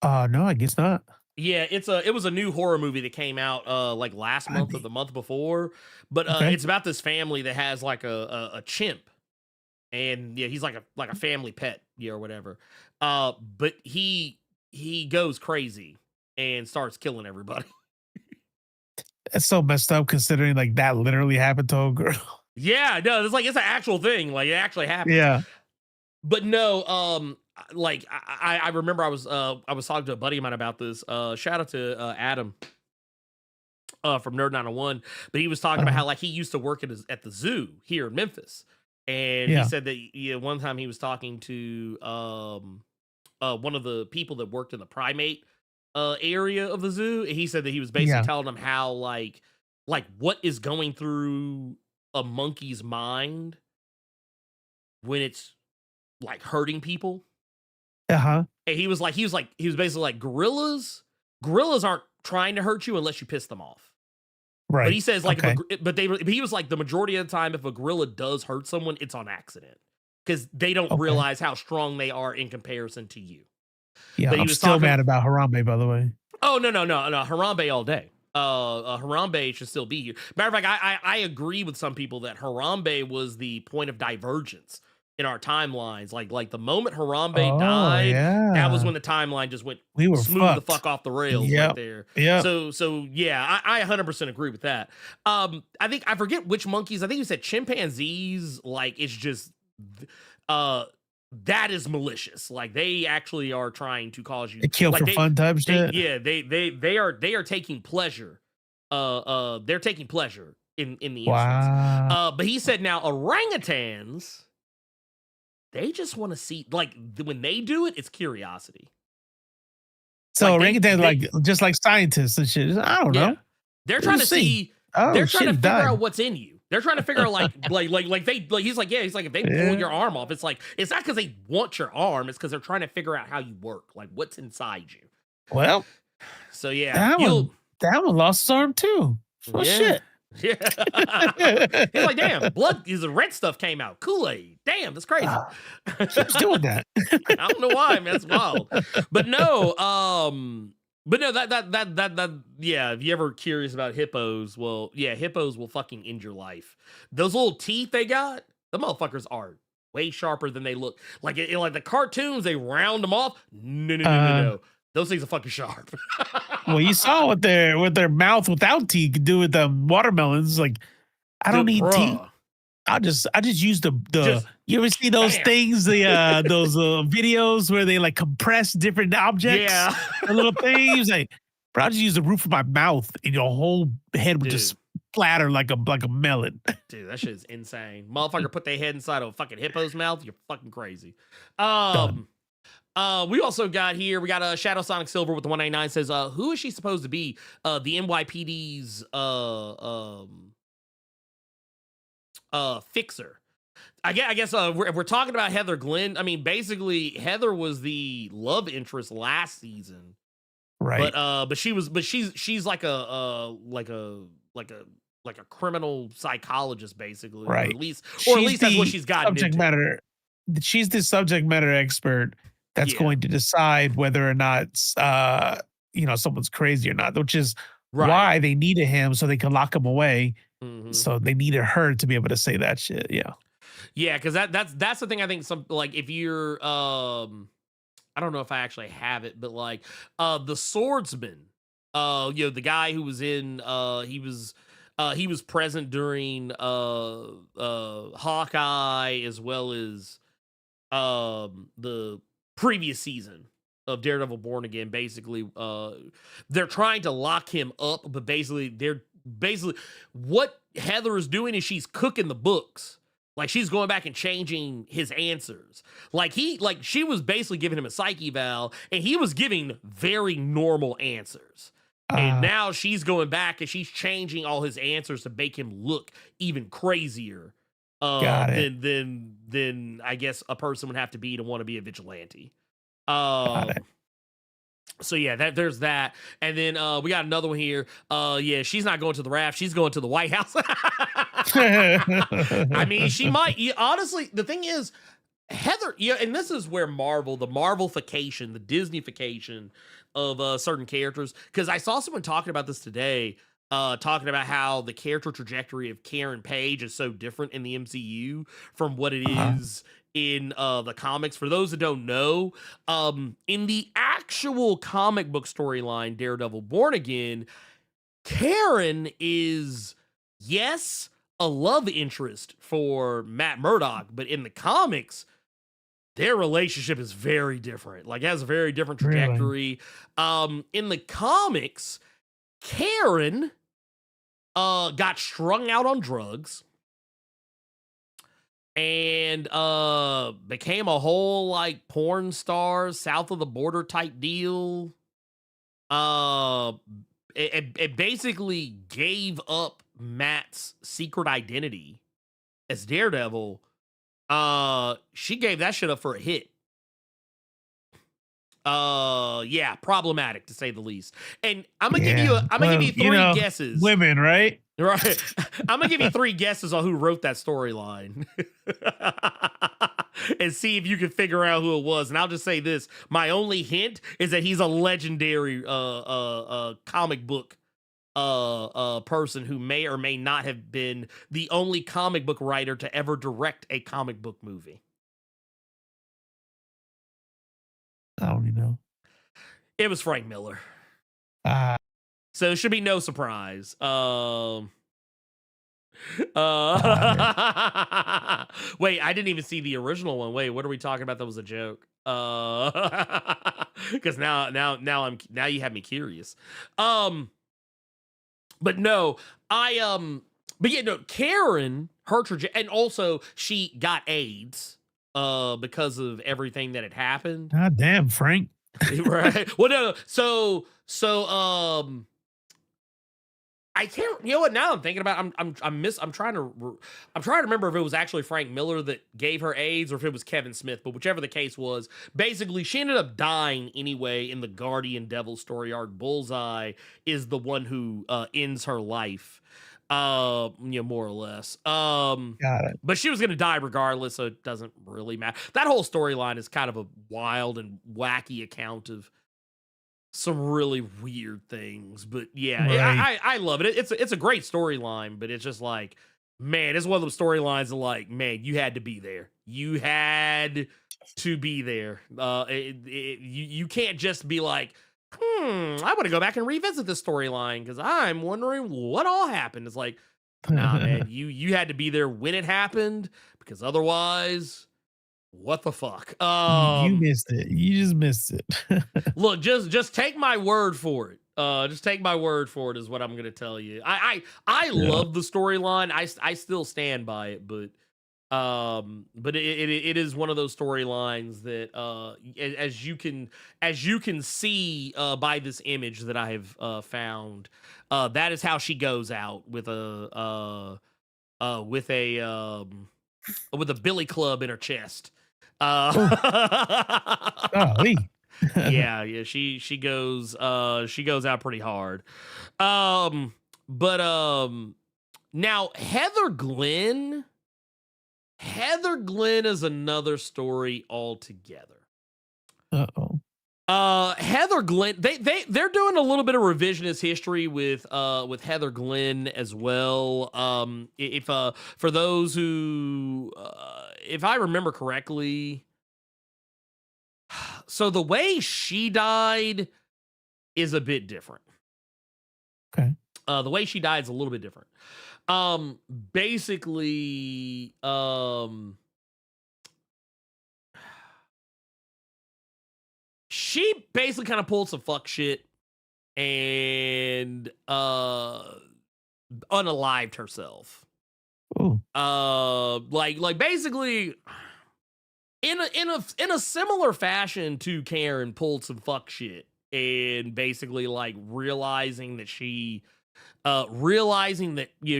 No, I guess not. Yeah, it was a new horror movie that came out like last month or Funny. the month before, but Okay. it's about this family that has like a chimp, and yeah, he's like a family pet, yeah, or whatever. But he goes crazy and starts killing everybody. It's so messed up considering like that literally happened to a girl. Yeah, no, it's like it's an actual thing, like it actually happens. Yeah. But no, like I remember I was talking to a buddy of mine about this. Shout out to Adam from Nerd 901, but he was talking about Uh, how like he used to work at the zoo here in Memphis, and he yeah. said that yeah, one time he was talking to one of the people that worked in the primate area of the zoo, and he said that he was basically Yeah. telling them how like what is going through a monkey's mind when it's like hurting people. Uh-huh. And he was basically like gorillas aren't trying to hurt you unless you piss them off. But Right. he says like, Okay. but he was like the majority of the time, if a gorilla does hurt someone, it's on accident because they don't Okay. realize how strong they are in comparison to you. Yeah. But he I'm was still talking. mad about Harambe, by the way. Oh no, Harambe all day. Harambe should still be here. Matter of fact, I agree with some people that Harambe was the point of divergence in our timelines. Like the moment Harambe Oh, died, that was yeah. when the timeline just went We were smooth the fucked. fuck off the rails right Yep. there. Yep. So yeah, I 100% agree with that. I think I forget which monkeys. I think you said chimpanzees. Like it's just uh that is malicious. Like they actually are trying to cause you It killed like for fun type shit. they are taking pleasure. They're taking pleasure in the instance. Wow. But he said now orangutans, they just want to see like when they do it, it's curiosity. So Like orangutans like just like scientists and shit. I don't yeah, know. they're trying to Let's see. see. Oh They're trying to shit, it figure died. out what's in you. They're trying to figure out like they like he's like if they pull Yeah. your arm off, it's like it's not because they want your arm, it's because they're trying to figure out how you work, like what's inside you. Well, So yeah, that one lost his arm too. Well, yeah. shit. Yeah. He's like, damn, blood is the red stuff came out. Kool-Aid. Damn, that's crazy. Ah, keeps doing that. I don't know why, man. That's wild. But no, that yeah, if you're ever curious about hippos, well, yeah, hippos will fucking end your life. Those little teeth they got, the motherfuckers are way sharper than they look. Like in like the cartoons, they round them off. No. Those things are fucking sharp. Well, you saw what their mouth without teeth could do with the watermelons. Like, I don't need teeth. Bruh. I just use the Just you ever see those bam. things, those videos where they like compress different objects? Yeah. The little things. Like, bro, I just use the roof of my mouth and your whole head would just splatter like a melon. Dude, that shit is insane. Motherfucker put their head inside of a fucking hippo's mouth. You're fucking crazy. Done. We also got here, we got a Shadow Sonic Silver with the 199 says, who is she supposed to be? The NYPD's fixer. I guess if we're talking about Heather Glenn, I mean, basically Heather was the love interest last season. Right. But she's like a criminal psychologist, basically. Right. Or at least that's what she's gotten subject into. matter. She's the subject matter expert that's Yeah. going to decide whether or not someone's crazy or not, which is Right. why they needed him so they can lock him away. Mhm. So they needed her to be able to say that shit. Yeah. Yeah, because that's the thing. I think some like if you're I don't know if I actually have it, but like the swordsman, the guy who was in he was present during Hawkeye as well as the previous season of Daredevil Born Again. Basically, they're trying to lock him up, but basically what Heather is doing is she's cooking the books. Like she's going back and changing his answers. She was basically giving him a psych eval, and he was giving very normal answers. And now she's going back and she's changing all his answers to make him look even crazier than I guess a person would have to be to want to be a vigilante. Got it. So yeah, there's that, and then we got another one here. Yeah, she's not going to the raft; she's going to the White House. I mean, she might. Honestly, the thing is, Heather, yeah, and this is where Marvel, the Marvelification, the Disneyfication of certain characters, because I saw someone talking about this today, talking about how the character trajectory of Karen Page is so different in the MCU from what it Uh-huh. is in the comics. For those that don't know, in the actual comic book storyline, Daredevil Born Again, Karen is, yes, a love interest for Matt Murdock, but in the comics, their relationship is very different. Like, it has a very different Really? trajectory. In the comics, Karen got strung out on drugs and became a whole like porn star, south of the border type deal. Uh, it basically gave up Matt's secret identity as Daredevil. She gave that shit up for a hit. Yeah, problematic to say the least. And I'm gonna give you three guesses. Women, right? Right. I'm gonna give you three guesses on who wrote that storyline. And see if you can figure out who it was. And I'll just say this. My only hint is that he's a legendary comic book person who may or may not have been the only comic book writer to ever direct a comic book movie. I don't even know. It was Frank Miller. Ah, So it should be no surprise. Wait, I didn't even see the original one. Wait, what are we talking about? That was a joke. Because now you have me curious. But no, but yeah, no, Karen, her trajectory, and also she got AIDS because of everything that had happened. God damn, Frank. Right. Well, no. So, I can't. You know what? Now I'm thinking about. I'm trying to remember if it was actually Frank Miller that gave her AIDS or if it was Kevin Smith. But whichever the case was, basically she ended up dying anyway in the Guardian Devil story arc. Bullseye is the one who ends her life. More or less. Got it. But she was going to die regardless, so it doesn't really matter. That whole storyline is kind of a wild and wacky account of some really weird things. But yeah, Right. I love it. It's a great storyline, but it's just like, man, it's one of those storylines that like, man, you had to be there. You had to be there. You can't just be like, I want to go back and revisit this storyline because I'm wondering what all happened. It's like, nah, man, you had to be there when it happened because otherwise, what the fuck? You missed it. You just missed it. Look, just take my word for it. Just take my word for it is what I'm gonna tell you. I love the storyline. I still stand by it, but it is one of those storylines that as you can see by this image that I have found, that is how she goes out with a billy club in her chest. Golly. Yeah, she goes out pretty hard. But now Heather Glenn is another story altogether. Uh-oh. Heather Glenn, they're doing a little bit of revisionist history with Heather Glenn as well. If for those who if I remember correctly, so the way she died is a bit different. Okay. The way she died is a little bit different. Basically, she basically kind of pulled some fuck shit and unalived herself. Ooh. Like basically in a similar fashion to Karen pulled some fuck shit and basically like realizing that she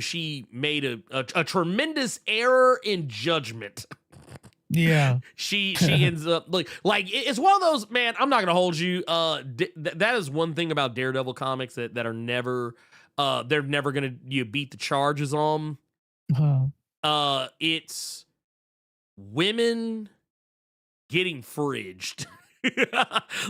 she made a tremendous error in judgment. Yeah. she ends up like it's one of those, man, I'm not gonna hold you. That is one thing about Daredevil comics that are never they're never gonna beat the charges on. Uh-huh. It's women getting fridged.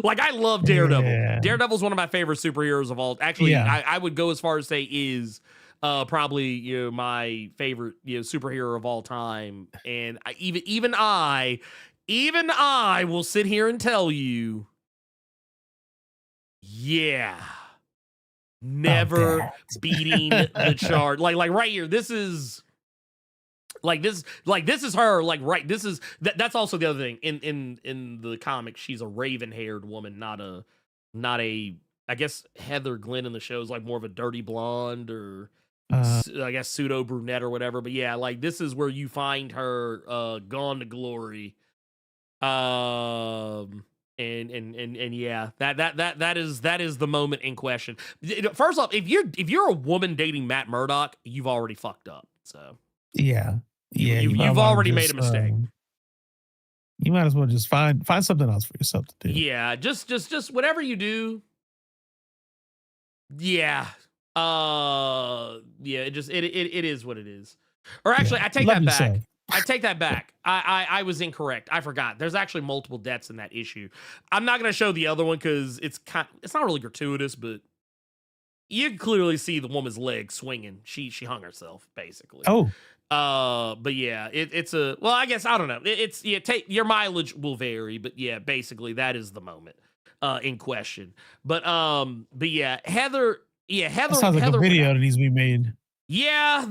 Like, I love Daredevil. Yeah. Daredevil's one of my favorite superheroes of all. Actually, Yeah. I would go as far as say is probably my favorite superhero of all time. And even I will sit here and tell you, yeah, never beating the chart. Like right here, this is. This is her, that's also the other thing in the comics. She's a raven-haired woman, not a I guess Heather Glenn in the show is like more of a dirty blonde or I guess pseudo brunette or whatever. But yeah, like this is where you find her gone to glory. And yeah, that is the moment in question. First off, if you're a woman dating Matt Murdock, you've already fucked up. So Yeah. Yeah. you've already made a mistake. You might as well just find something else for yourself to do. Yeah, just whatever you do. Yeah. Yeah, it is what it is. Or actually, I take that back. I take that back. I was incorrect. I forgot. There's actually multiple deaths in that issue. I'm not going to show the other one because it's not really gratuitous, but you can clearly see the woman's leg swinging. She hung herself basically. Oh. But yeah, it's I guess I don't know. Your mileage will vary, but yeah, basically that is the moment in question. But yeah, Heather. That sounds like a video that needs to be made. Yeah,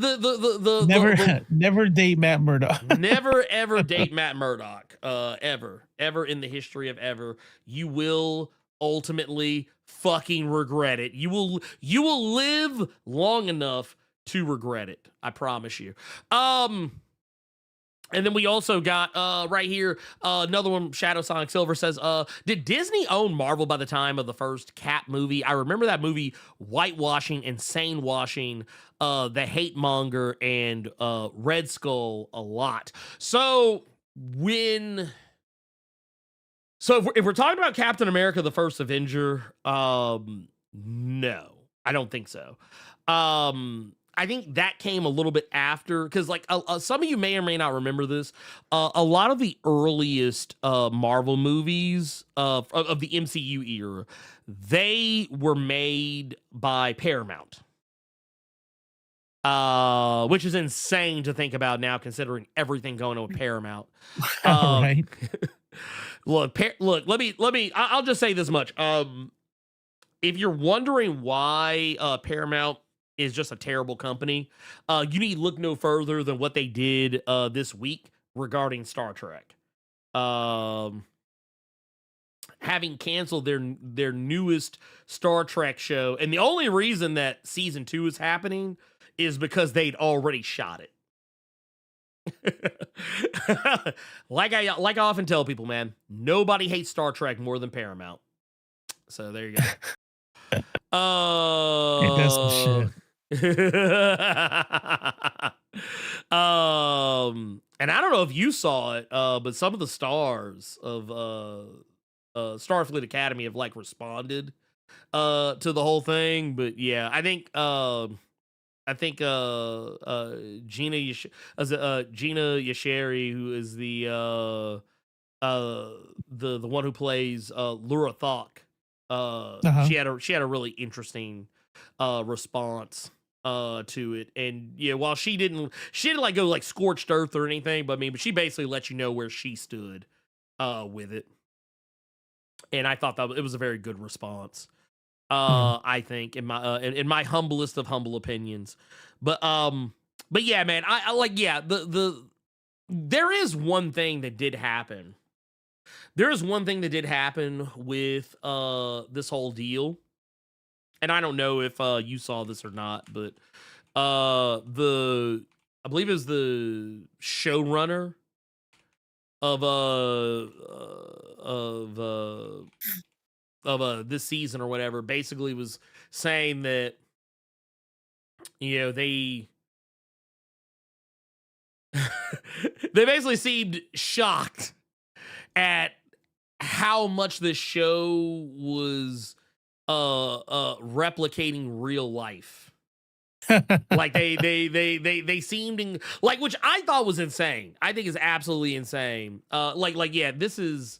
never date Matt Murdock. Never ever date Matt Murdock. Ever in the history of ever. You will ultimately fucking regret it. You will live long enough to regret it. I promise you. And then we also got right here another one. Shadow Sonic Silver says, did Disney own Marvel by the time of the first Cap movie? I remember that movie whitewashing, insane washing the hate monger and Red Skull a lot. So if we're talking about Captain America, the first Avenger, no, I don't think so. I think that came a little bit after, because like some of you may or may not remember this. A lot of the earliest Marvel movies of the MCU era, they were made by Paramount, which is insane to think about now, considering everything going on with Paramount. Right. Look, let me. I'll just say this much. If you're wondering why Paramount is just a terrible company, you need to look no further than what they did this week regarding Star Trek. Having canceled their newest Star Trek show, and the only reason that season 2 is happening is because they'd already shot it. Like I often tell people, man, nobody hates Star Trek more than Paramount. So there you go. That's some shit. And I don't know if you saw it, but some of the stars of Starfleet Academy have like responded to the whole thing. But yeah, I think Gina Yashari, who is the one who plays Lura Thok, she had a really interesting response to it. And yeah, while she didn't like go like scorched earth or anything, but she basically let you know where she stood with it. And I thought that it was a very good response. I think in my humblest of humble opinions. But yeah, man, I like, yeah, there is one thing that did happen. There is one thing that did happen with this whole deal. And I don't know if you saw this or not, but I believe it was the showrunner of this season or whatever basically was saying that, you know, they basically seemed shocked at how much this show was replicating real life. Like they seemed like, which I thought was insane. I think is absolutely insane. Yeah, this is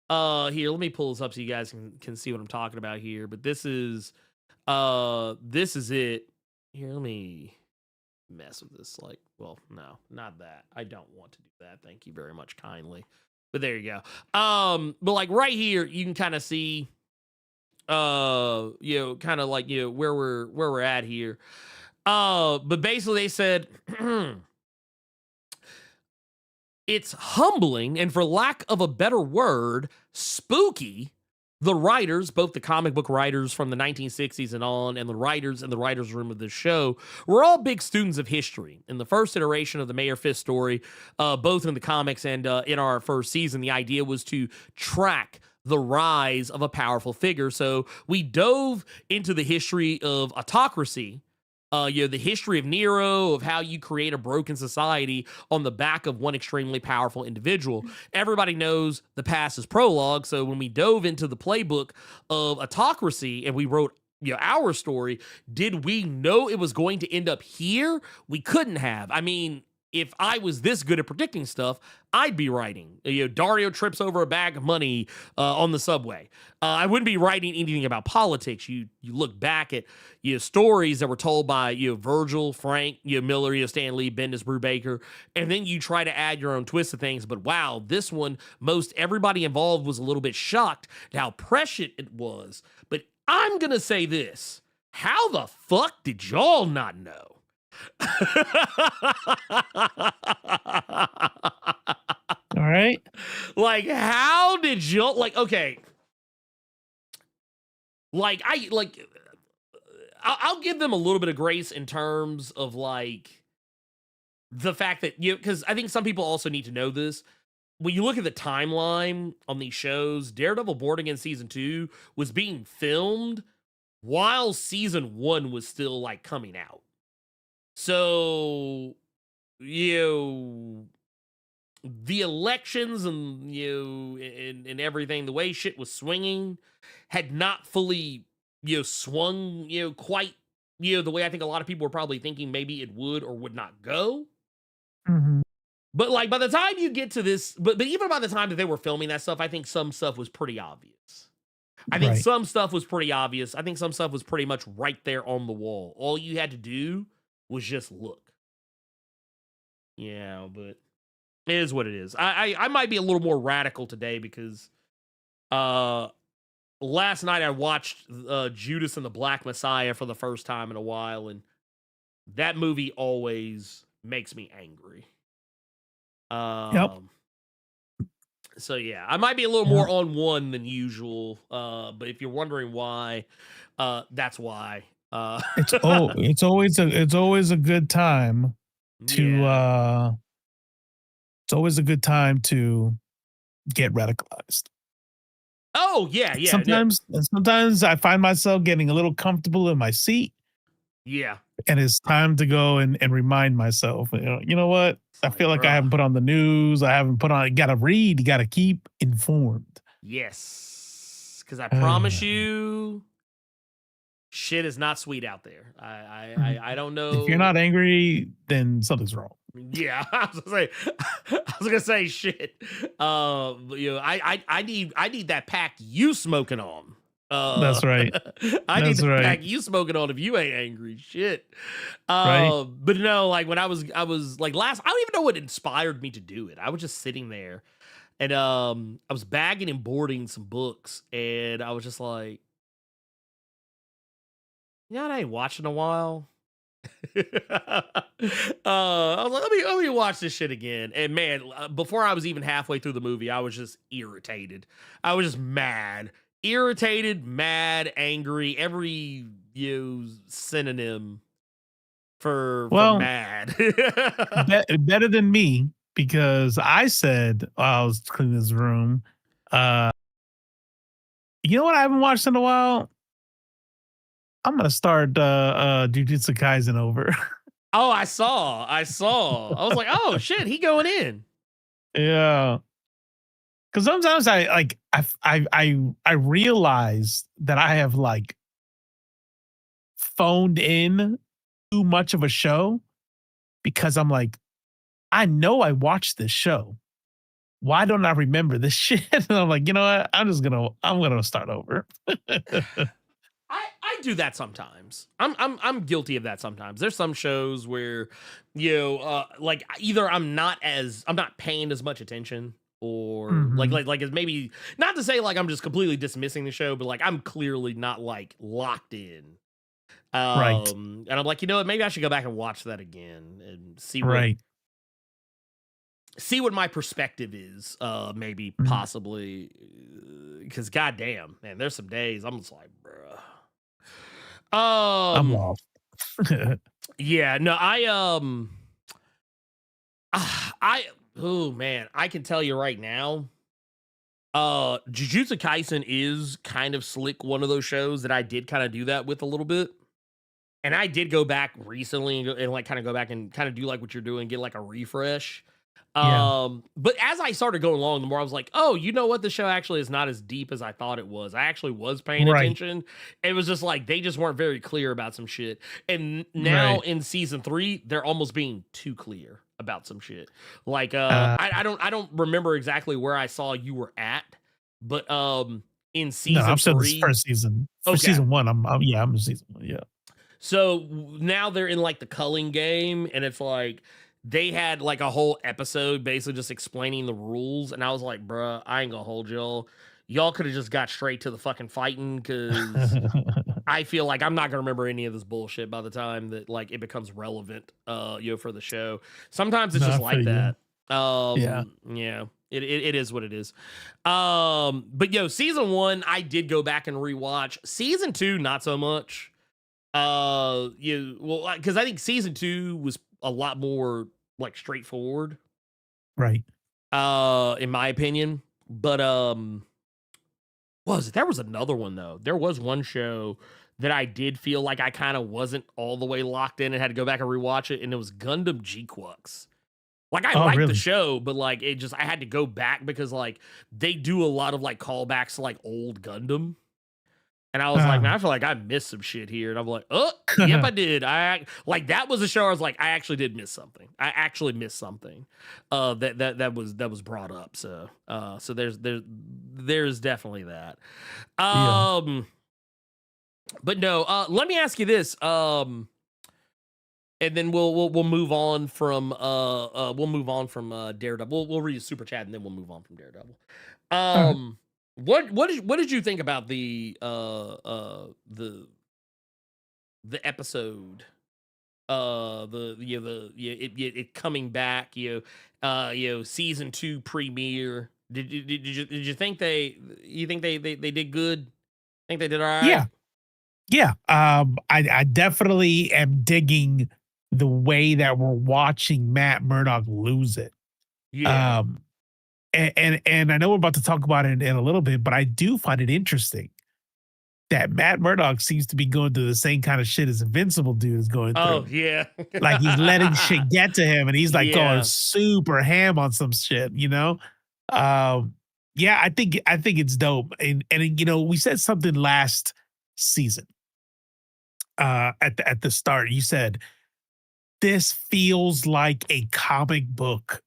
here, let me pull this up so you guys can see what I'm talking about here. But this is it. Here, let me mess with this. Like, well, no, not that. I don't want to do that. Thank you very much kindly. But there you go. But like right here, you can kind of see kind of like where we're at here. But basically they said it's humbling and, for lack of a better word, spooky. The writers, both the comic book writers from the 1960s and on, and the writers in the writer's room of this show, were all big students of history. In the first iteration of the Mayor Fisk story, both in the comics and in our first season, the idea was to track the rise of a powerful figure. So we dove into the history of autocracy, the history of Nero, of how you create a broken society on the back of one extremely powerful individual. Everybody knows the past is prologue. So when we dove into the playbook of autocracy and we wrote our story, did we know it was going to end up here? We couldn't have. I mean, if I was this good at predicting stuff, I'd be writing. Dario trips over a bag of money on the subway. I wouldn't be writing anything about politics. You look back at stories that were told by Virgil, Frank, Miller, Stan Lee, Bendis, Brubaker, and then you try to add your own twist of things. But wow, this one, most everybody involved was a little bit shocked at how prescient it was. But I'm gonna say this: how the fuck did y'all not know? All right. Like, how did you okay? Like, I'll give them a little bit of grace in terms of like the fact that because I think some people also need to know this. When you look at the timeline on these shows, Daredevil Born Again season 2 was being filmed while season 1 was still like coming out. So, the elections and, and everything, the way shit was swinging had not fully, swung, quite, the way I think a lot of people were probably thinking maybe it would or would not go. Mm-hmm. But like by the time you get to this, but even by the time that they were filming that stuff, I think some stuff was pretty obvious. I think some stuff was pretty obvious. I think some stuff was pretty much right there on the wall. All you had to do was just look. Yeah, but it is what it is. I might be a little more radical today because last night I watched Judas and the Black Messiah for the first time in a while, and that movie always makes me angry. Yep. So yeah, I might be a little more on one than usual. But if you're wondering why, that's why. It's always a good time to it's always a good time to get radicalized. Oh yeah. Sometimes I find myself getting a little comfortable in my seat. Yeah. And it's time to go and remind myself, you know what? I feel like I haven't put on the news. I haven't put on, you got to read. You got to keep informed. Yes. Because I promise you, shit is not sweet out there. I don't know. If you're not angry, then something's wrong. Yeah, I was gonna say shit. I need that pack you smoking on. That's right. I need the pack you smoking on if you ain't angry. Shit. Right. But no, like when I was like I don't even know what inspired me to do it. I was just sitting there and I was bagging and boarding some books and I was just like, I ain't watching a while. I was like, let me watch this shit again. And man, before I was even halfway through the movie, I was just irritated. I was just mad. Irritated, mad, angry, every synonym for mad. Better than me, because I said while I was cleaning this room, you know what I haven't watched in a while? I'm gonna start Jujutsu Kaisen over. Oh, I saw. I was like, oh shit, he going in. Yeah. Because sometimes I realize that I have like phoned in too much of a show because I'm like, I know I watched this show. Why don't I remember this shit? And I'm like, you know what? I'm gonna start over. I do that sometimes. I'm guilty of that sometimes. There's some shows where like either I'm not paying as much attention, or Mhm. like it's maybe not to say like I'm just completely dismissing the show, but like I'm clearly not like locked in. Right. And I'm like, you know what, maybe I should go back and watch that again and Right. see what my perspective is, maybe Mhm. possibly, because goddamn, man, there's some days I'm just like, bruh. I'm lost. Yeah, no, I oh man, I can tell you right now, Jujutsu Kaisen is kind of slick, one of those shows that I did kind of do that with a little bit. And I did go back recently and like kind of go back and kind of do like what you're doing, get like a refresh. Yeah. But as I started going along, the more I was like, oh, you know what? The show actually is not as deep as I thought it was. I actually was paying Right. attention. It was just like they just weren't very clear about some shit. And now Right. in season 3, they're almost being too clear about some shit. Like Uh, I don't remember exactly where I saw you were at, but in no, I'm season still this 3, first season. For okay. season one, I'm in season one. Yeah. So now they're in like the culling game, and it's like they had like a whole episode basically just explaining the rules, and I was like, bruh, I ain't gonna hold y'all. Y'all could have just got straight to the fucking fighting, because I feel like I'm not gonna remember any of this bullshit by the time that like it becomes relevant, for the show. Sometimes it's No, just I feel like you. that. Yeah. Yeah. It is what it is. But season 1, I did go back and rewatch. Season 2, not so much. Because I think season 2 was a lot more like straightforward, Right. in my opinion. But there was another one though. There was one show that I did feel like I kind of wasn't all the way locked in and had to go back and rewatch it, and it was Gundam G-Quux. Like I Oh, liked the really? show, but like I had to go back because like they do a lot of like callbacks to like old Gundam. And I was like, man, Uh, I feel like I missed some shit here. And I'm like, oh, yep, I did. Like that was a show I was like, I actually did miss something. I actually missed something that was brought up. So there's definitely that. yeah. But no, let me ask you this. And then we'll move on from Daredevil. We'll read a super chat and then we'll move on from Daredevil. All right. What did you think about the episode, it coming back, season 2 premiere? Did you think they did good? Think they did all right? Yeah. Yeah. I definitely am digging the way that we're watching Matt Murdock lose it. Yeah. Um, and I know we're about to talk about it in a little bit, but I do find it interesting that Matt Murdock seems to be going through the same kind of shit as Invincible dude is going Oh through. yeah. Like he's letting shit get to him and he's like going Yeah. super ham on some shit, you know? Um, yeah, I think it's dope. And we said something last season at the start. You said this feels like a comic book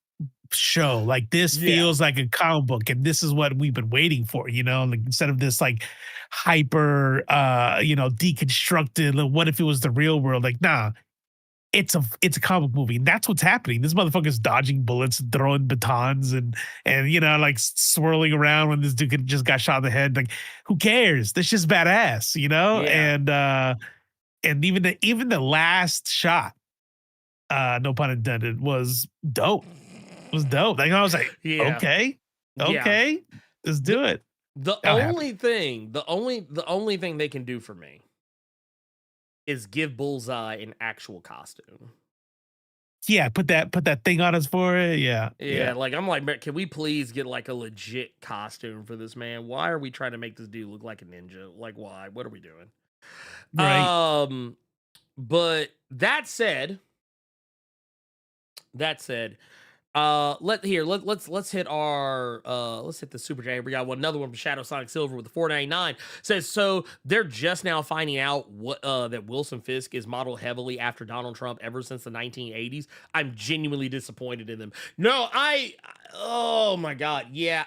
show. Like this Yeah. feels like a comic book, and this is what we've been waiting for. Like instead of this like hyper, deconstructed. Like, what if it was the real world? Like, nah, it's a comic movie, and that's what's happening. This motherfucker's dodging bullets, throwing batons, and like swirling around when this dude just got shot in the head. Like, who cares? That's just badass, Yeah. And even the last shot, no pun intended, was dope. Was dope. Like I was like, Yeah. okay, Yeah. let's The do it. the I'm happy. only thing they can do for me is give Bullseye an actual costume. Yeah, put that thing on his forehead. Yeah, Yeah, yeah, like I'm like, "Man, can we please get like a legit costume for this man? Why are we trying to make this dude look like a ninja? Like, why? What are we doing?" right. But that said, Let's hit our let's hit the super chat. We got another one from Shadow Sonic Silver with the 499. Says, so they're just now finding out what that Wilson Fisk is modeled heavily after Donald Trump ever since the 1980s. I'm genuinely disappointed in them. No, oh my god, yeah,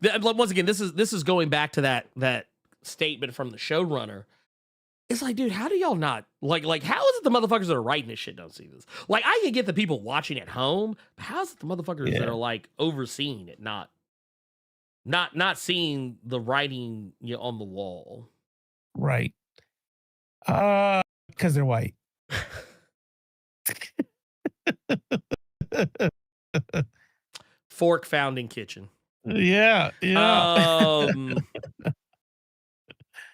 once again, this is going back to that statement from the showrunner. It's like, dude, how do y'all not like? How is it the motherfuckers that are writing this shit don't see this? Like, I can get the people watching at home, but how's it the motherfuckers that are like overseeing it not seeing the writing on the wall? Right. Because they're white. Fork found in kitchen. Yeah.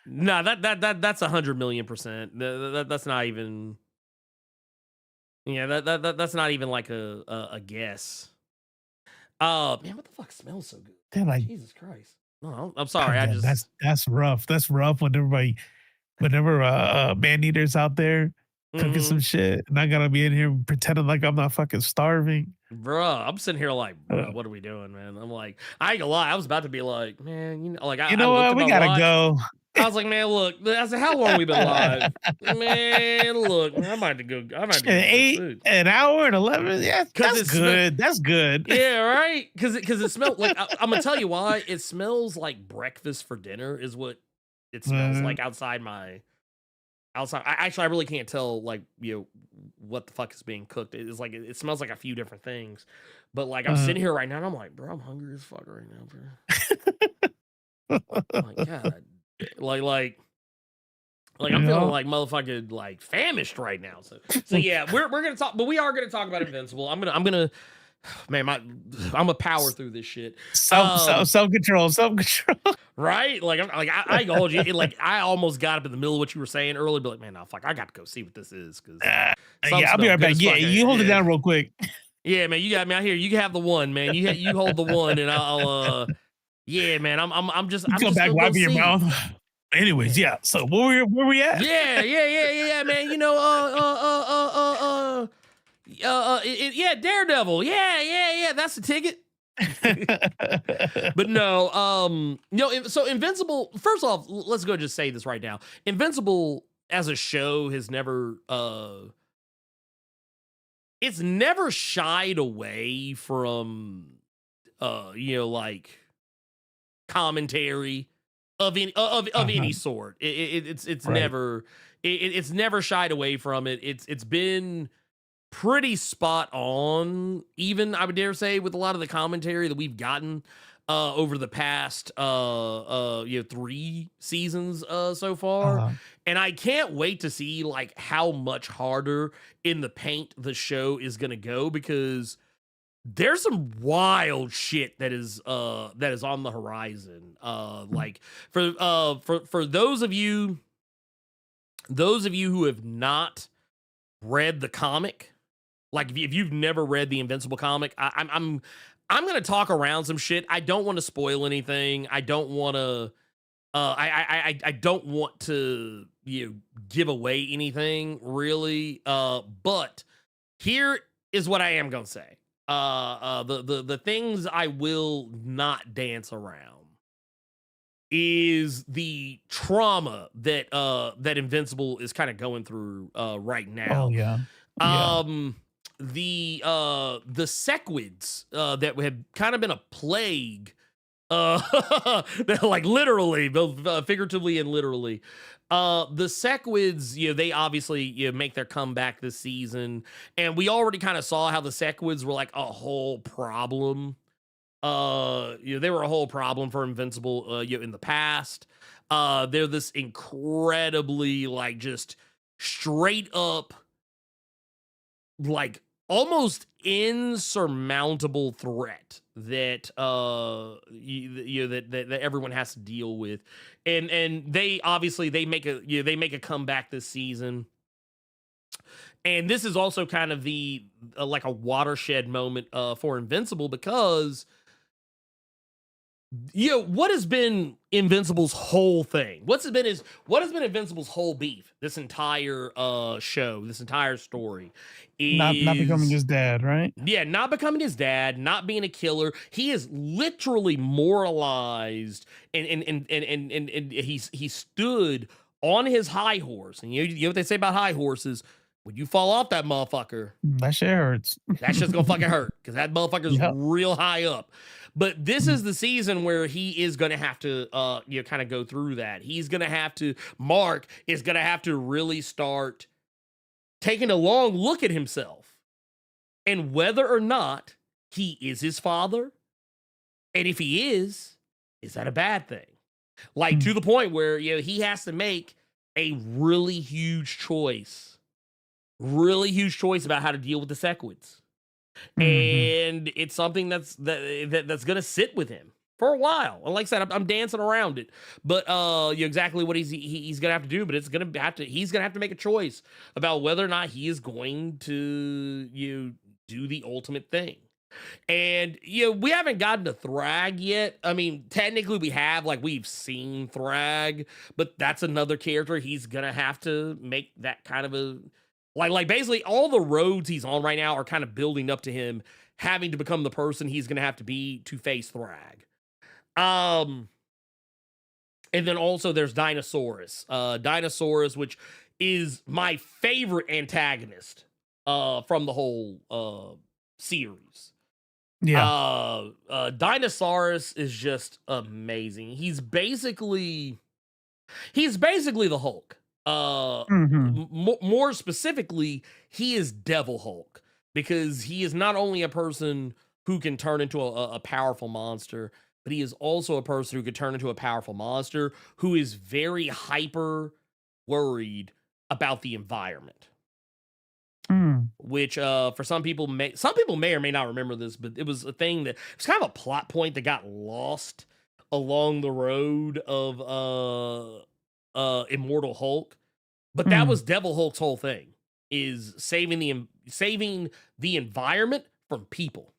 No, that's 100,000,000%. That's not even. Yeah, that's not even like a guess. Man, what the fuck smells so good? They're like, Jesus Christ. No, I'm sorry. I just that's rough. That's rough whenever man eaters out there cooking some shit, and I gotta be in here pretending like I'm not fucking starving. Bruh, I'm sitting here like, bruh, what are we doing, man? I'm like, I ain't gonna lie, I was about to be like, man, like, You know what? We gotta go. I was like, man, look, I said, how long we been live? Man, look, man, I might have to go. I might have to go get 8 food. an hour and 11. Yeah, that's good. That's good. Yeah, right. Because it smells like I'm gonna tell you why. It smells like breakfast for dinner is what it smells like outside. I really can't tell like what the fuck is being cooked. It's like it smells like a few different things, but like I'm sitting here right now and I'm like, bro, I'm hungry as fuck right now, bro. Oh my god. Like I'm feeling like motherfucking like famished right now. So yeah, we're gonna talk, but we are gonna talk about Invincible. I'm gonna man, I'm gonna power through this shit. Self control. Right? Like I ain't gonna hold you. I almost got up in the middle of what you were saying earlier, but like, man, no, fuck, I got to go see what this is because yeah, I'll be right back. Yeah, you hold it down real quick. Yeah, man, you got me out here. You can have the one, man. You hold the one, and I'll yeah, man. I'm just go back, wiping your mouth. Anyways, yeah. So where we at? Yeah, man. Yeah, Daredevil. Yeah. That's the ticket. But no, so Invincible. First off, let's go just say this right now. Invincible as a show has never, it's never shied away from, like commentary of any sort. It's never it's never shied away from it. It's been pretty spot on, even I would dare say, with a lot of the commentary that we've gotten over the past 3 seasons so far. And I can't wait to see like how much harder in the paint the show is gonna go, because there's some wild shit that is on the horizon. Like for those of you who have not read the comic, like if you've never read the Invincible comic, I'm gonna talk around some shit. I don't want to spoil anything. I don't want to. I don't want to give away anything really. But here is what I am gonna say. The things I will not dance around is the trauma that that Invincible is kind of going through right now. Oh yeah. The sequids that have kind of been a plague, that, like literally, both figuratively and literally. The sequids, they obviously make their comeback this season, and we already kind of saw how the sequids were like a whole problem. They were a whole problem for Invincible in the past. They're this incredibly like just straight up like almost insurmountable threat that that everyone has to deal with, and they obviously they make a comeback this season, and this is also kind of the like a watershed moment for Invincible, because What has been Invincible's whole thing? What has been Invincible's whole beef? This entire show, this entire story Not becoming is his dad, right? yeah, not becoming his dad, not being a killer. He is literally moralized, and he stood on his high horse. And you know what they say about high horses? When you fall off that motherfucker, That shit hurts. that shit's gonna fucking hurt because that motherfucker's Yep. real high up. But this is the season where he is gonna have to kind of go through that. He's gonna have to Mark is gonna have to really start taking a long look at himself and whether or not he is his father. And if he is that a bad thing? Like to the point where he has to make a really huge choice about how to deal with the Sequids. And it's something that's gonna sit with him for a while. And like I said, I'm dancing around it, but exactly what he's gonna have to do. But he's gonna have to make a choice about whether or not he is going to do the ultimate thing. And we haven't gotten to Thrag yet. I mean, technically we have, like we've seen Thrag, but that's another character he's gonna have to make that kind of a like basically all the roads he's on right now are kind of building up to him having to become the person he's gonna have to be to face Thrag. And then also there's Dinosaurus. Dinosaurus, which is my favorite antagonist from the whole series. Yeah. Dinosaurus is just amazing. He's basically the Hulk. More specifically, he is Devil Hulk because he is not only a person who can turn into a powerful monster, but he is also a person who could turn into a powerful monster who is very hyper worried about the environment. Which for some people may or may not remember this, but it was a thing that it was kind of a plot point that got lost along the road of Immortal Hulk. But that was Devil Hulk's whole thing, is saving the environment from people.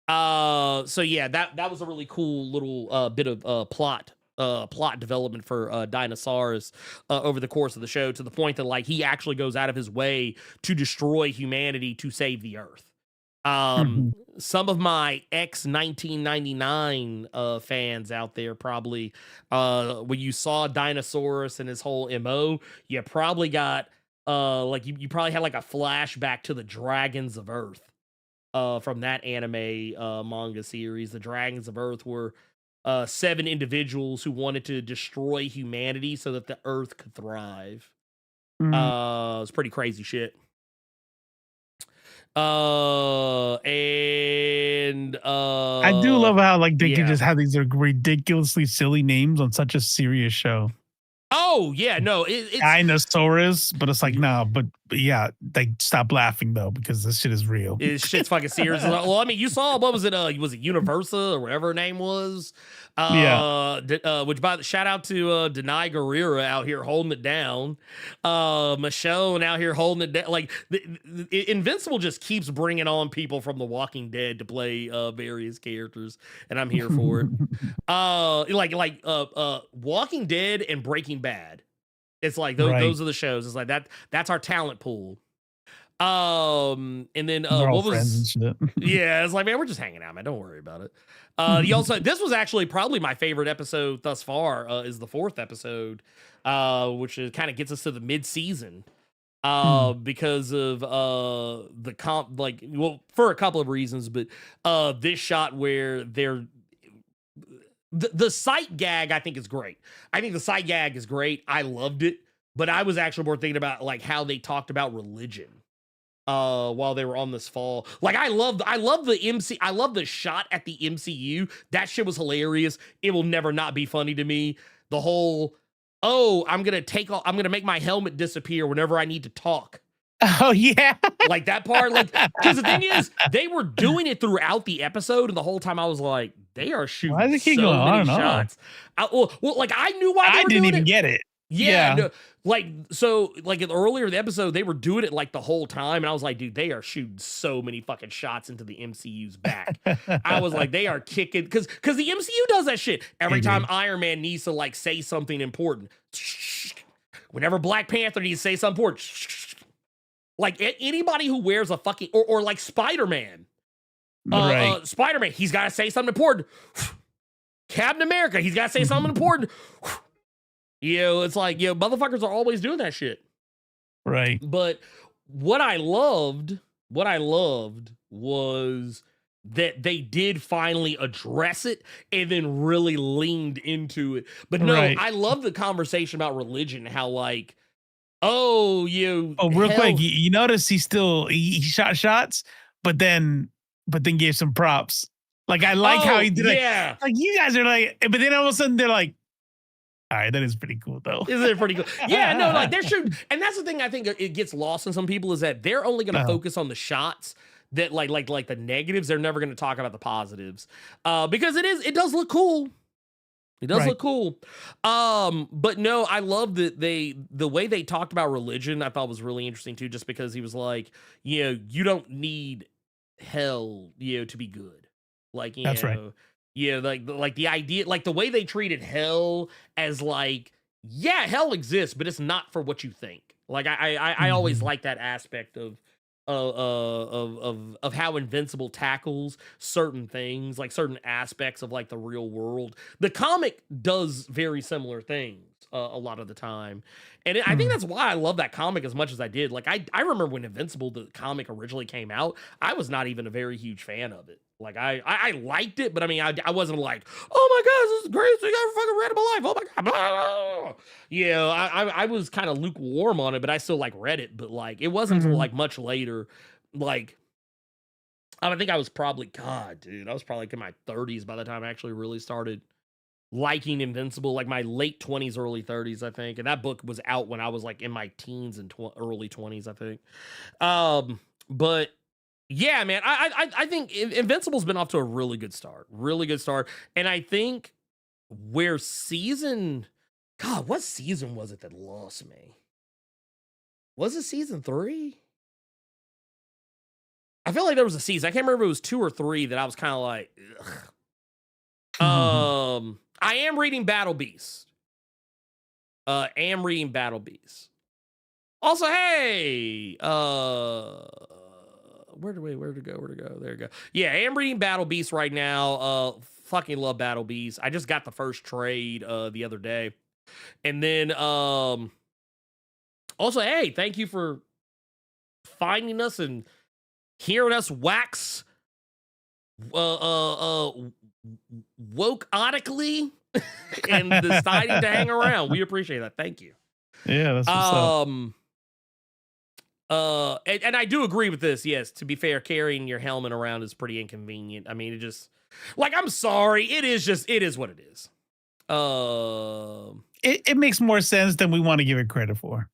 So yeah, that was a really cool little bit of plot development for Dinosaurus over the course of the show, to the point that like he actually goes out of his way to destroy humanity to save the Earth. Some of my ex-1999 fans out there probably, when you saw Dinosaurus and his whole MO, you probably got you probably had like a flashback to the Dragons of Earth from that anime manga series. The Dragons of Earth were 7 individuals who wanted to destroy humanity so that the Earth could thrive. It's pretty crazy shit. I do love how like they can just have these ridiculously silly names on such a serious show. Oh yeah, no, it's Dinosaurus, but it's like no, but yeah, like stop laughing though because this shit is real. Shit's fucking serious. Well, I mean, you saw what was it? Was it Universa or whatever her name was? Which by the shout out to Denai Guerrera out here holding it down. Michonne out here holding it down. Like Invincible just keeps bringing on people from The Walking Dead to play various characters, and I'm here for it. Walking Dead and Breaking Bad. It's like those are the shows. It's like that's our talent pool. And then what was yeah, it's like, man, we're just hanging out, man. Don't worry about it. This was actually probably my favorite episode thus far, is the 4th episode, which kind of gets us to the mid-season. Because of the comp, for a couple of reasons, but this shot where the sight gag, I think is great. I think the sight gag is great. I loved it, but I was actually more thinking about like how they talked about religion while they were on this fall. Like I love the shot at the MCU. That shit was hilarious. It will never not be funny to me. The whole, I'm gonna make my helmet disappear whenever I need to talk. Oh yeah. Like that part, like, because the thing is, they were doing it throughout the episode, and the whole time I was like, they are shooting so many shots. Well, like I knew why they were I didn't doing even it. get it. Yeah, Yeah. no, like so, like earlier in the episode, they were doing it like the whole time, and I was like, dude, they are shooting so many fucking shots into the MCU's back. I was like, they are kicking because the MCU does that shit every They time do. Iron Man needs to like say something important. Whenever Black Panther needs to say something important, like anybody who wears a fucking or like Spider-Man, Right. Spider-Man, he's got to say something important. Captain America, he's got to say something important. You know, it's like, you know, motherfuckers are always doing that shit. Right. But what I loved was that they did finally address it and then really leaned into it. But no, Right. I love the conversation about religion, how like, oh, you Oh, real hell, quick, you notice he shot shots, but then gave some props. Like I like how he did it. yeah. Like you guys are like, but then all of a sudden they're like, all right, that is pretty cool though. Isn't it pretty cool? Yeah, no, like they're shooting, and that's the thing I think it gets lost in some people is that they're only going to focus on the shots that like the negatives. They're never going to talk about the positives, because it does look cool. It does Right. look cool. But no, I love that the way they talked about religion. I thought was really interesting too, just because he was like, you know, you don't need hell, you know, to be good. Like, you That's right. know, yeah, like the idea, like the way they treated hell as like, yeah, hell exists, but it's not for what you think. Like I always Mhm. like that aspect of how Invincible tackles certain things, like certain aspects of like the real world. The comic does very similar things a lot of the time, and I think Mm. that's why I love that comic as much as I did. Like I remember when Invincible the comic originally came out, I was not even a very huge fan of it. Like I liked it, but I mean I wasn't like, oh my god, this is the greatest thing I ever fucking read in my life. Oh my god, blah, blah, blah. Yeah, I was kind of lukewarm on it, but I still like read it. But like it wasn't until Mhm. like much later, like I think I was probably God, dude, I was probably like in my 30s by the time I actually really started liking Invincible, like my late 20s, early 30s, I think. And that book was out when I was like in my teens and early 20s, I think. But yeah, man, I think Invincible's been off to a really good start, and I think where season, God, what season was it that lost me? Was it season 3? I feel like there was a season. I can't remember if it was 2 or 3 that I was kind of like, ugh. I am reading Battle Beast. Am reading Battle Beast. Also, hey, where to go? There you go. Yeah, I am reading Battle Beast right now. Fucking love Battle Beast. I just got the first trade the other day. And then also, hey, thank you for finding us and hearing us wax woke-otically and deciding to hang around. We appreciate that. Thank you. Yeah, that's what's up. And I do agree with this. Yes, to be fair, carrying your helmet around is pretty inconvenient. I mean, it just like I'm sorry, it is what it is. It makes more sense than we want to give it credit for.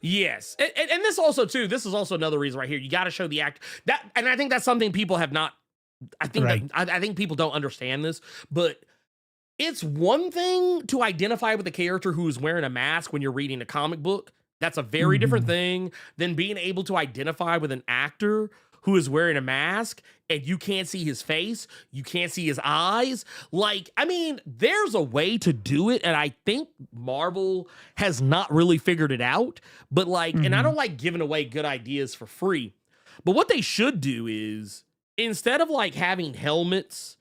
Yes, and this also too. This is also another reason right here. You got to show the act that, and I think that's something people have not. I think Right. that I think people don't understand this, but it's one thing to identify with a character who is wearing a mask when you're reading a comic book. That's a very different Mhm. thing than being able to identify with an actor who is wearing a mask and you can't see his face, you can't see his eyes. Like, I mean, there's a way to do it, and I think Marvel has not really figured it out. But like, and I Mhm. don't like giving away good ideas for free. But what they should do is instead of like having helmets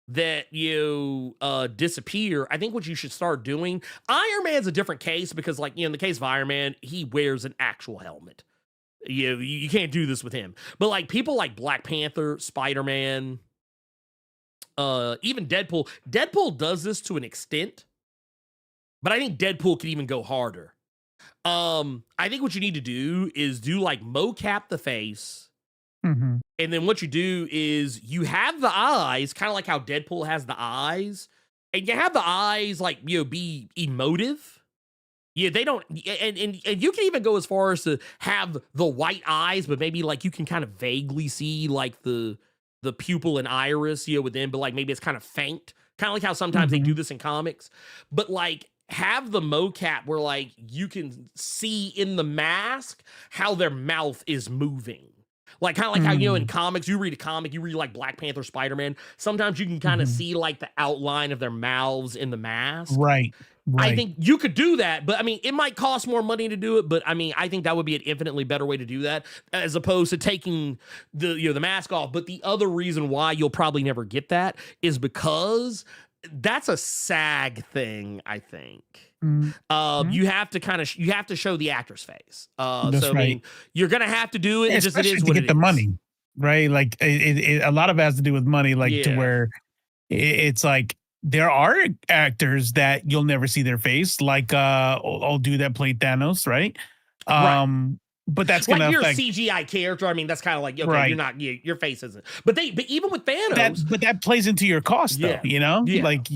that you disappear, I think what you should start doing, Iron Man's a different case because like, you know, in the case of Iron Man, he wears an actual helmet. You can't do this with him. But like people like Black Panther, Spider-Man, even Deadpool. Deadpool does this to an extent, but I think Deadpool could even go harder. I think what you need to do is do like mocap the face. Mhm. And then what you do is you have the eyes, kind of like how Deadpool has the eyes, and you have the eyes like, you know, be emotive. Yeah, they don't, and you can even go as far as to have the white eyes, but maybe like you can kind of vaguely see like the pupil and iris, you know, within, but like maybe it's kind of faint, kind of like how sometimes they do this in comics. But like have the mocap where like you can see in the mask how their mouth is moving. Like kind of like how, you know, in comics, you read a comic, you read like Black Panther, Spider-Man. Sometimes you can kind of see like the outline of their mouths in the mask. Right. I think you could do that, but I mean, it might cost more money to do it. But I mean, I think that would be an infinitely better way to do that, as opposed to taking the mask off. But the other reason why you'll probably never get that is because that's a SAG thing, I think. You have to show the actor's face. So I mean, you're gonna have to do it. It just, it is to what get it the is. money, right? Like a lot of it has to do with money, like to where it's like there are actors that you'll never see their face, like old dude that played Thanos, right? But that's gonna like your affect CGI character. I mean, that's kind of like, okay, you're not, your face isn't. But even with Thanos, that plays into your cost, though. You know, like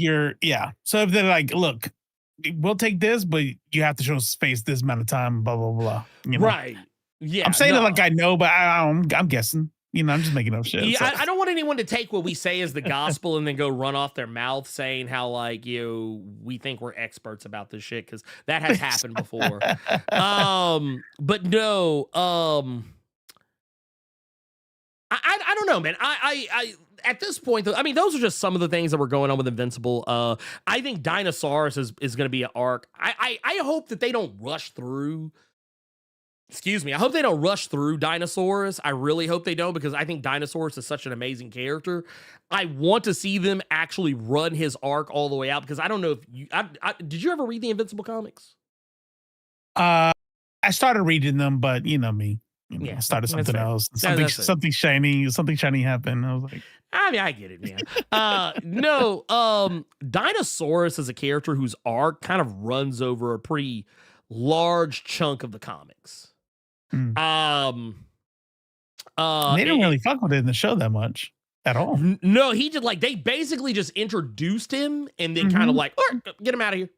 So if they're like, look, we'll take this, but you have to show us face this amount of time, blah blah blah. You know? Right? Yeah, I'm saying it like I know, but I'm guessing. You know, I'm just making up shit. Yeah, so. I don't want anyone to take what we say as the gospel and then go run off their mouth saying how like we think we're experts about this shit, because that has happened before. But no, I don't know, man. I at this point, though, I mean, those are just some of the things that were going on with Invincible. I think Dinosaurus is going to be an arc. I hope that they don't rush through. Excuse me. I hope they don't rush through Dinosaurus. I really hope they don't, because I think Dinosaurus is such an amazing character. I want to see them actually run his arc all the way out, because I don't know if you did you ever read the Invincible comics? I started reading them, but you know me. I started something else. Something shiny happened. I was like, I mean, I get it, man. No, Dinosaurus is a character whose arc kind of runs over a pretty large chunk of the comics. they didn't really fuck with it in the show that much at all. No, he just like, they basically just introduced him and then kind of like, get him out of here.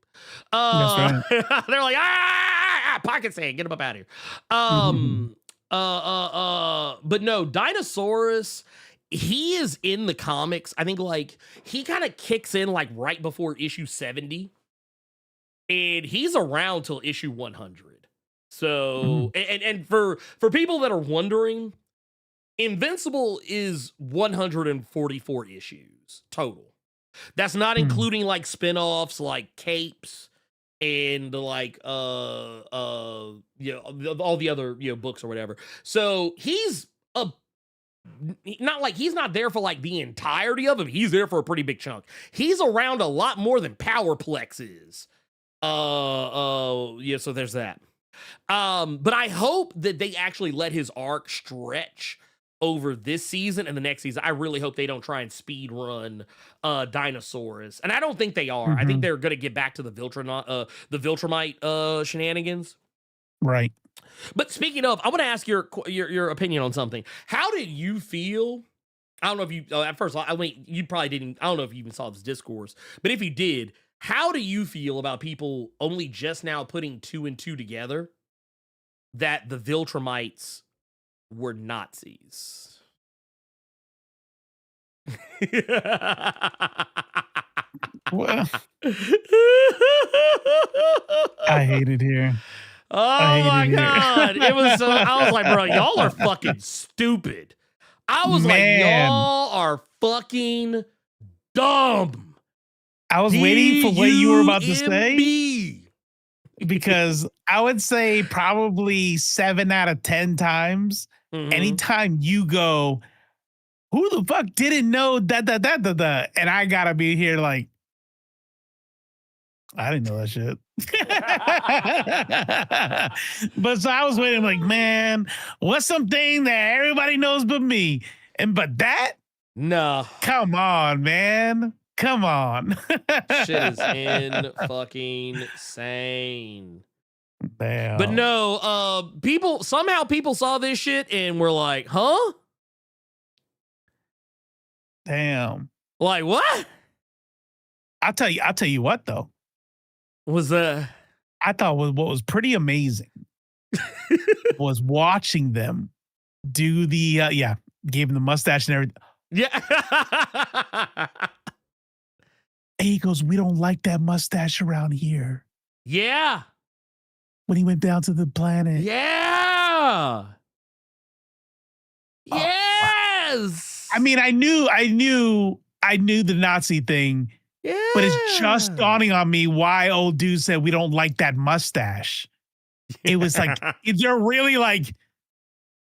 They're like, pocket sand, get him up out of here. But no, Dinosaurus, he is in the comics. I think like he kind of kicks in like right before issue 70, and he's around till issue 100. So, and for people that are wondering, Invincible is 144 issues total. That's not including like spinoffs like Capes and like all the other books or whatever. So he's he's not there for like the entirety of him. He's there for a pretty big chunk. He's around a lot more than Powerplex is. So there's that. But I hope that they actually let his arc stretch over this season and the next season. I really hope they don't try and speed run Dinosaurus. And I don't think they are. I think they're going to get back to the Viltrumite shenanigans. Right. But speaking of, I want to ask your opinion on something. How did you feel? I don't know if you, at first, I mean, you probably didn't, I don't know if you even saw this discourse, but if you did, how do you feel about people only just now putting 2 and 2 together that the Viltrumites were Nazis? Well, I hate it here. Oh my God. It was, I was like, bro, y'all are fucking stupid. I was like, y'all are fucking dumb. I was waiting for what you were about to say, because I would say probably 7 out of 10 times, anytime you go, who the fuck didn't know that, and I gotta be here like, I didn't know that shit. But so I was waiting like, man, what's something that everybody knows but me? But that? No. Come on, man. Come on. Shit is fucking insane. Damn. But no, people saw this shit and were like, huh? Damn. Like what? I'll tell you what though. I thought what was pretty amazing was watching them do the gave him the mustache and everything. Yeah. And he goes, "We don't like that mustache around here." Yeah. When he went down to the planet. Yeah. Oh, wow. Yes. I mean, I knew the Nazi thing, Yeah. but it's just dawning on me why old dude said we don't like that mustache. It was like, they're really like,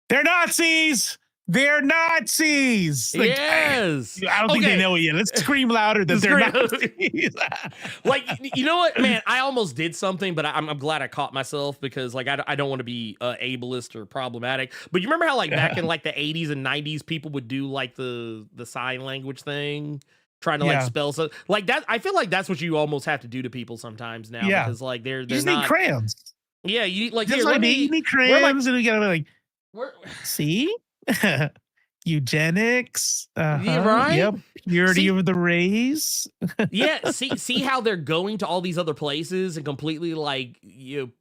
they're Nazis. They're Nazis. Like, yes. I don't think they know it yet. Let's scream louder that they're Nazis. Like, you know what, man? I almost did something, but I'm glad I caught myself because, like, I don't want to be ableist or problematic. But you remember how, like, back in like the 80s and 90s, people would do like the sign language thing, trying to like spell so like that. I feel like that's what you almost have to do to people sometimes now because like they're you just not need crayons. Yeah, you like Just here, like you need crayons, and we gotta be like, see. Eugenics, yeah, right? Yep, purity See- of the race. Yeah, see how they're going to all these other places and completely like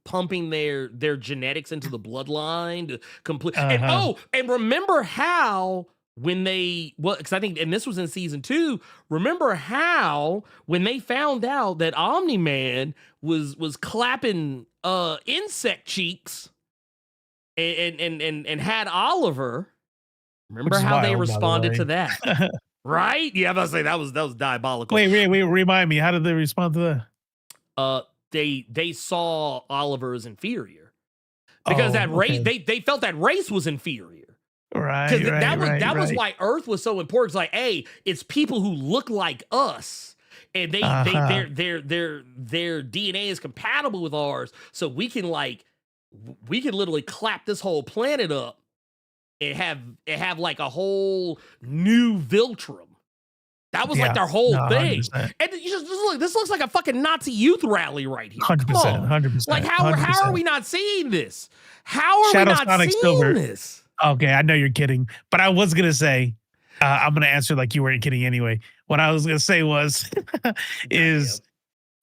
pumping their genetics into the bloodline to complete. And remember how when they because I think, and this was in season 2. Remember how when they found out that Omni-Man was clapping insect cheeks and had Oliver. Remember how they responded to that, right? Yeah, I'm about to say that was diabolical. Wait, remind me. How did they respond to that? They saw Oliver as inferior because that race they felt that race was inferior. Right, Because that was why Earth was so important. It's like, hey, it's people who look like us, and their DNA is compatible with ours, so we can literally clap this whole planet up. It have like a whole new Viltrum. That was like their whole thing. 100%. And you just look, this looks like a fucking Nazi youth rally right here. 100%, 100%. Like how are we not seeing this? How are Shadow we not Sonic seeing Silver. this? Okay, I know you're kidding, but I was gonna say, I'm gonna answer like you weren't kidding anyway. What I was gonna say was, is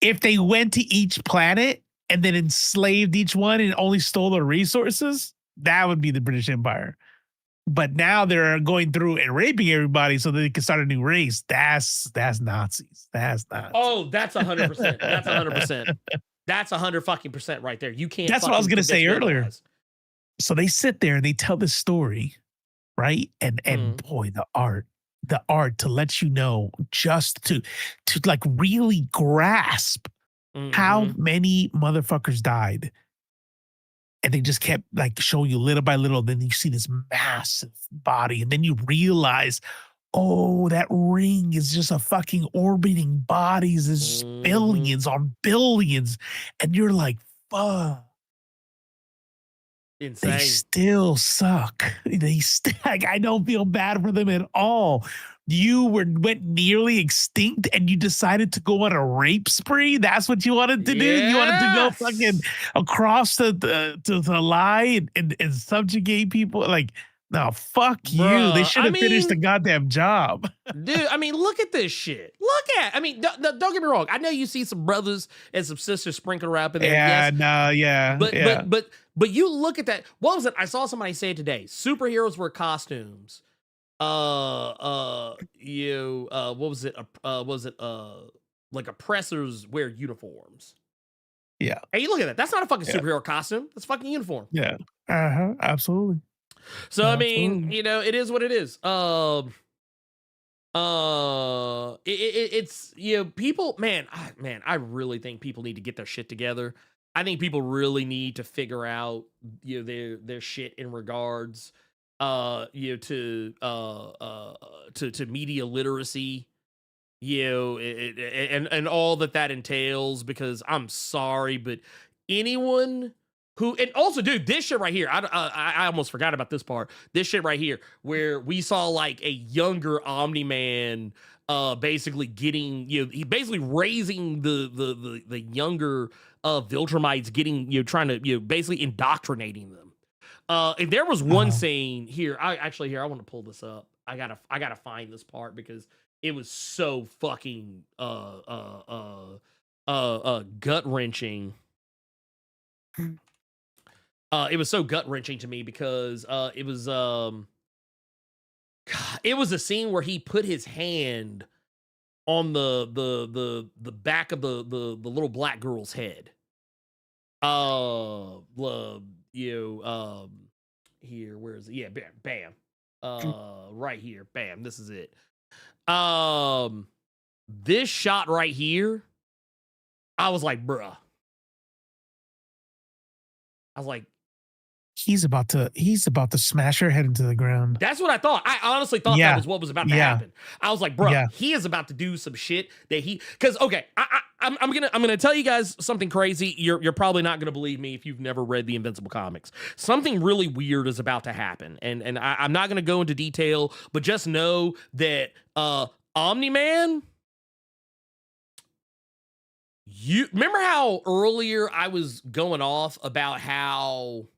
if they went to each planet and then enslaved each one and only stole their resources, that would be the British Empire. But now they're going through and raping everybody so that they can start a new race. That's Nazis. That's Nazis. Oh, that's 100%. That's 100%. That's 100% right there. You can't. That's what I was gonna say earlier. So they sit there and they tell this story, right? And boy, the art to let you know, just to like really grasp how many motherfuckers died. And they just kept like showing you little by little. Then you see this massive body. And then you realize, oh, that ring is just a fucking orbiting bodies. There's billions on billions. And you're like, fuck. Insane. They still suck. I don't feel bad for them at all. You went nearly extinct and you decided to go on a rape spree. That's what you wanted to do. You wanted to go fucking across the line and subjugate people. Like, no, fuck you. They should have finished the goddamn job. Dude, I mean, look at this shit. Don't get me wrong. I know you see some brothers and some sisters sprinkled around in there. But you look at that. What was it? I saw somebody say it today. Superheroes wear costumes. What was it? Like oppressors wear uniforms. Yeah. Hey, you look at that. That's not a fucking superhero costume. That's a fucking uniform. Yeah. Absolutely. So I mean, it is what it is. It's people, man, I really think people need to get their shit together. I think people really need to figure out their shit in regards to media literacy, and all that entails, because I'm sorry, but anyone who, and also, dude, this shit right here, I almost forgot about this part. This shit right here, where we saw like a younger Omni-Man, basically getting, he basically raising the younger Viltrumites, getting, trying to, basically indoctrinating them. And there was one scene here. I want to pull this up. I gotta find this part because it was so fucking gut wrenching. It was so gut wrenching to me because it was a scene where he put his hand on the back of the little black girl's head. You know, here, where is it? Yeah, bam, bam. Right here, bam. This is it. This shot right here, I was like, bruh. I was like, He's about to smash her head into the ground. that's what I thought. I honestly thought Yeah. that was what was about to Yeah. happen. I was like, bro, Yeah. he is about to do some shit that because okay, I'm gonna tell you guys something crazy. You're probably not gonna believe me if you've never read the Invincible comics. Something really weird is about to happen, and I'm not gonna go into detail, but just know that Omni-Man. You remember how earlier I was going off about how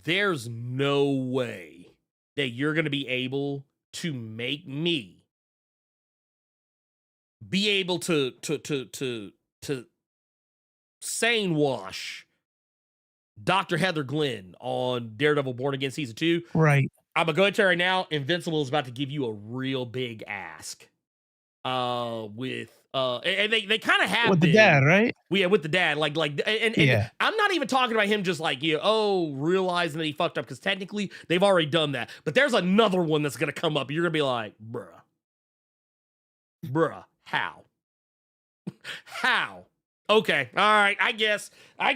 there's no way that you're going to be able to make me be able to sane wash Dr. Heather Glenn on Daredevil Born Again season 2. Right. I'm gonna go ahead and tell you right now, Invincible is about to give you a real big ask. With and they kind of have With been, the dad, right? yeah, with the dad, and Yeah. I'm not even talking about him just like, realizing that he fucked up, because technically they've already done that. But there's another one that's gonna come up. You're gonna be like, bruh, how? How? Okay, all right, I guess, all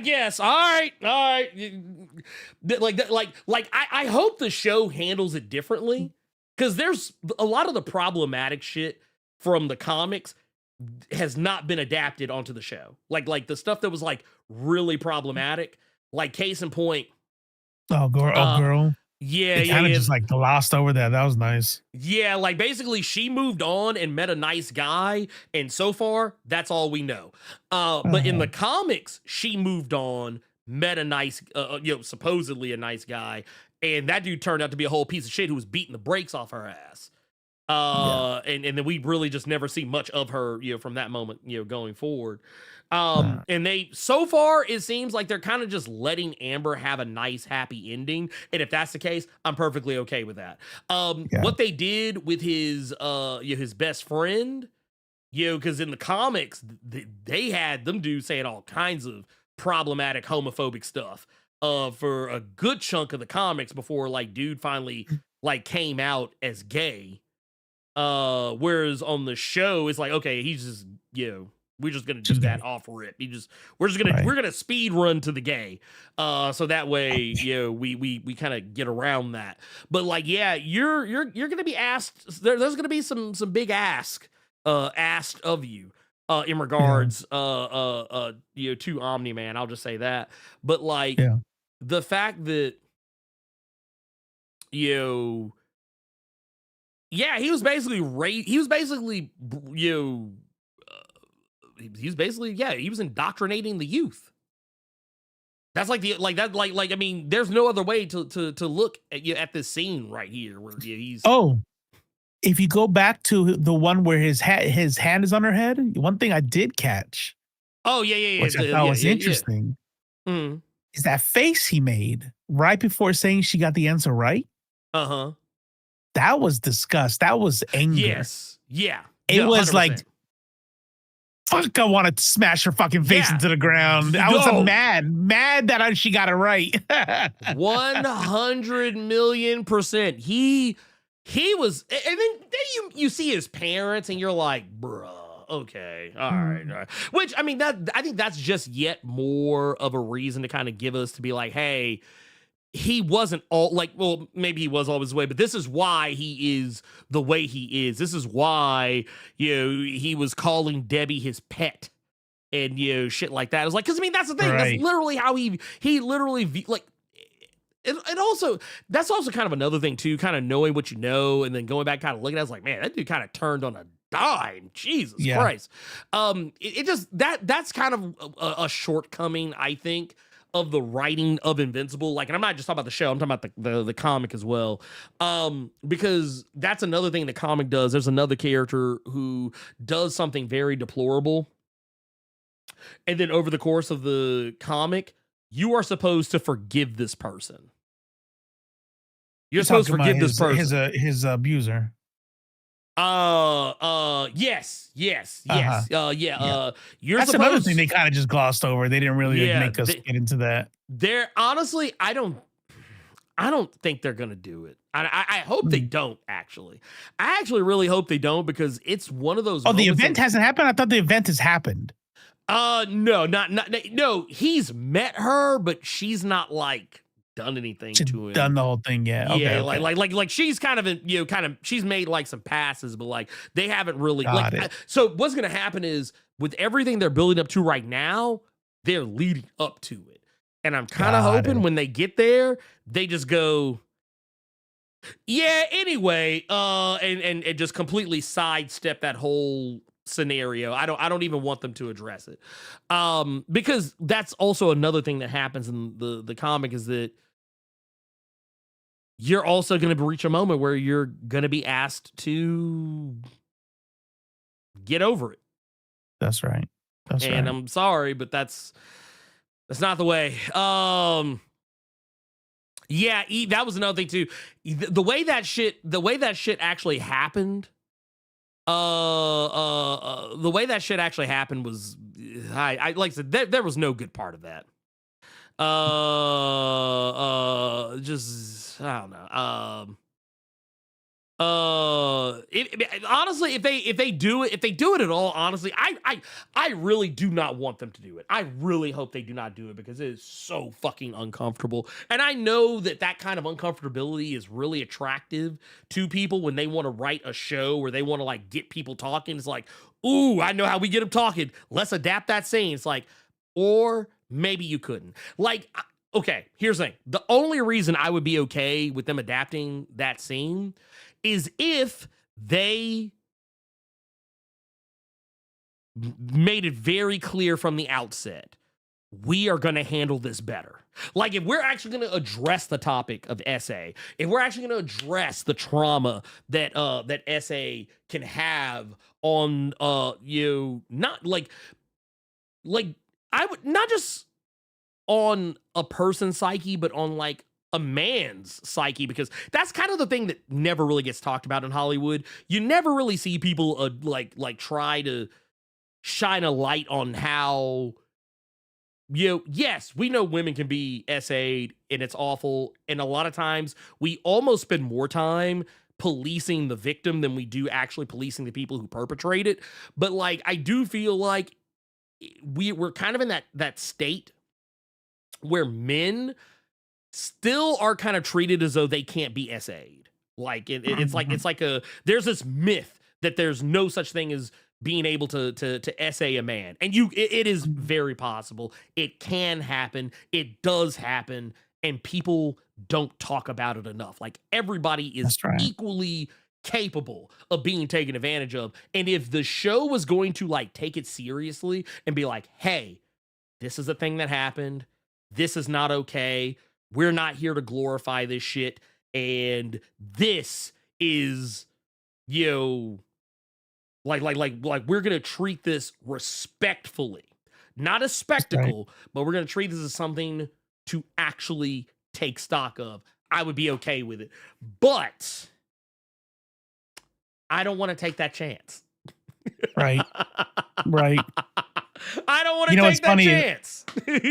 right. I hope the show handles it differently, because there's a lot of the problematic shit from the comics has not been adapted onto the show. Like the stuff that was like really problematic, like case in point. Oh, girl. Yeah, It kind of just like glossed over that. That was nice. Yeah, like basically she moved on and met a nice guy, and so far that's all we know. But in the comics, she moved on, met a nice, supposedly a nice guy, and that dude turned out to be a whole piece of shit who was beating the brakes off her ass. And then we really just never see much of her, from that moment, going forward. And they, so far, it seems like they're kind of just letting Amber have a nice, happy ending. And if that's the case, I'm perfectly okay with that. What they did with his best friend, because in the comics, they had them dudes saying all kinds of problematic homophobic stuff for a good chunk of the comics before like dude finally like came out as gay. Whereas on the show, it's like, okay, he's just, we're just gonna do that off rip. We're gonna speed run to the gay. So that way, we kind of get around that. But like, yeah, you're gonna be asked, there's gonna be some big asked of you in regards to Omni-Man. I'll just say that. But like the fact that he was basically he was indoctrinating the youth. That's like I mean, there's no other way to look at this scene right here where he's. Oh, if you go back to the one where his hand is on her head, one thing I did catch. Oh yeah. Which I thought was interesting. Mm-hmm. Is that face he made right before saying she got the answer right? Uh-huh. That was disgust. That was anger. Yes. Yeah. It was 100%. like, fuck, I wanted to smash her fucking face into the ground. I was mad that she got it right. 100,000,000%. He was, and then you see his parents and you're like, bruh, okay, all right. Which, I mean, I think that's just yet more of a reason to kind of give us to be like, hey, he wasn't all like, well, maybe he was always the way, but this is why he is the way he is. This is why, he was calling Debbie his pet and, shit like that. It was like, because I mean, that's the thing. Right. That's literally how he literally, like, and also, that's also kind of another thing too, kind of knowing what you know, and then going back kind of looking at it, I was like, man, that dude kind of turned on a dime. Jesus Christ. It just, that's kind of a shortcoming, I think, of the writing of Invincible. Like, and I'm not just talking about the show, I'm talking about the comic as well. Because that's another thing the comic does. There's another character who does something very deplorable. And then over the course of the comic, you are supposed to forgive this person. You're supposed to forgive this person. His abuser. Yes. Uh-huh. Yeah. Yeah. You're That's another thing supposed. they kind of just glossed over. They didn't really like Yeah. make us get into that. They're honestly, I don't think they're gonna do it. I hope they Hmm. don't. Actually, I actually really hope they don't because it's one of those. Oh, the moments event in- hasn't happened? I thought the event has happened. No, no. He's met her, but she's not like done anything She's to him. done the whole thing, yeah. Yeah, Okay. like she's kind of she's made like some passes, but like they haven't really Got it. so what's gonna happen is with everything they're building up to right now, they're leading up to it. And I'm kind of Got hoping it. when they get there, they just go, yeah, anyway, and just completely sidestep that whole scenario. I don't even want them to address it. Because that's also another thing that happens in the comic is that you're also going to reach a moment where you're going to be asked to get over it. That's right. That's And right. I'm sorry, but that's not the way. Yeah, that was another thing too. The way that shit actually happened. The way that shit actually happened was, I like I said, there was no good part of that. Just I don't know. Honestly, if they do it at all, honestly, I really do not want them to do it. I really hope they do not do it because it is so fucking uncomfortable. And I know that kind of uncomfortability is really attractive to people when they want to write a show where they want to like get people talking. It's like, ooh, I know how we get them talking. Let's adapt that scene. It's like, or maybe you couldn't. Like, okay, here's the thing. The only reason I would be okay with them adapting that scene is if they made it very clear from the outset, we are going to handle this better. Like if we're actually going to address the topic of SA, if we're actually going to address the trauma that that SA can have on not like I would not just on a person's psyche, but on like a man's psyche, because that's kind of the thing that never really gets talked about in Hollywood. You never really see people like try to shine a light on how, yes, we know women can be SA'd and it's awful. And a lot of times we almost spend more time policing the victim than we do actually policing the people who perpetrate it. But like, I do feel like we're kind of in that state where men still are kind of treated as though they can't be SA'd. Like it's like there's this myth that there's no such thing as being able to SA a man. And it is very possible. It can happen. It does happen. And people don't talk about it enough. Like everybody is That's right. equally capable of being taken advantage of. And if the show was going to like take it seriously and be like, hey, this is a thing that happened. This is not okay. We're not here to glorify this shit. And this is, like we're going to treat this respectfully. Not a spectacle, but we're going to treat this as something to actually take stock of. I would be okay with it. But I don't want to take that chance. Right. Right. I don't want to You know take what's that funny? chance.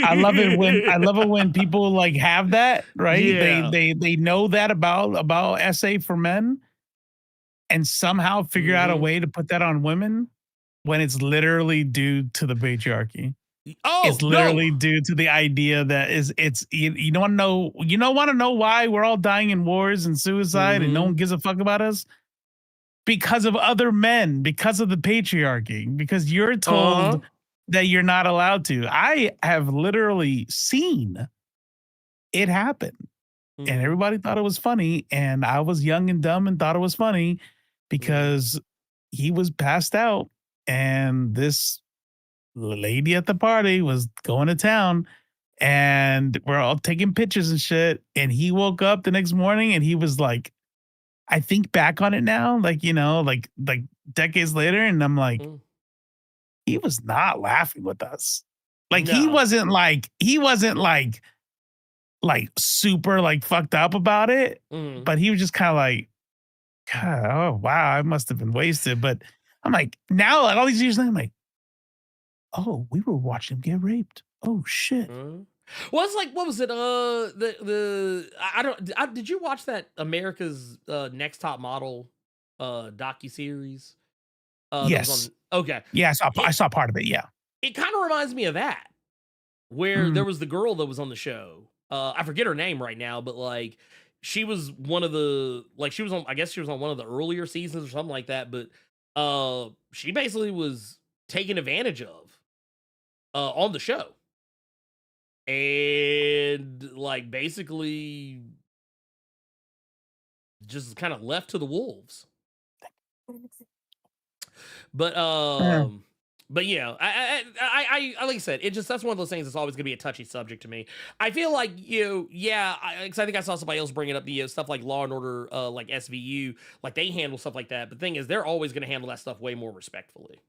I love it when people like have that, right? Yeah. They know that about SA for men and somehow figure out a way to put that on women when it's literally due to the patriarchy. Oh, It's literally no. due to the idea that you don't want to know why we're all dying in wars and suicide and no one gives a fuck about us. Because of other men, because of the patriarchy, because you're told that you're not allowed to. I have literally seen it happen. And everybody thought it was funny. And I was young and dumb and thought it was funny because he was passed out. And this lady at the party was going to town. And we're all taking pictures and shit. And he woke up the next morning and he was like, I think back on it now, like, like decades later. And I'm like, he was not laughing with us. Like he wasn't like super like fucked up about it, but he was just kind of like, God, oh wow, I must have been wasted. But I'm like, now, like all these years later, I'm like, oh, we were watching him get raped. Oh shit. Well, it's like, what was it? I don't. Did you watch that America's Next Top Model docu series? That was Yes. on. Okay, Yeah, I saw part of it. Yeah. it kind of reminds me of that, where Mm. there was the girl that was on the show. I forget her name right now, but like she was one of the she was on. I guess she was on one of the earlier seasons or something like that. But she basically was taken advantage of on the show, and like basically just kind of left to the wolves. But but yeah, I like I said, it just that's one of those things that's always gonna be a touchy subject to me. I feel like yeah, because I think I saw somebody else bringing up the stuff like Law and Order, like SVU, like they handle stuff like that. But the thing is, they're always gonna handle that stuff way more respectfully.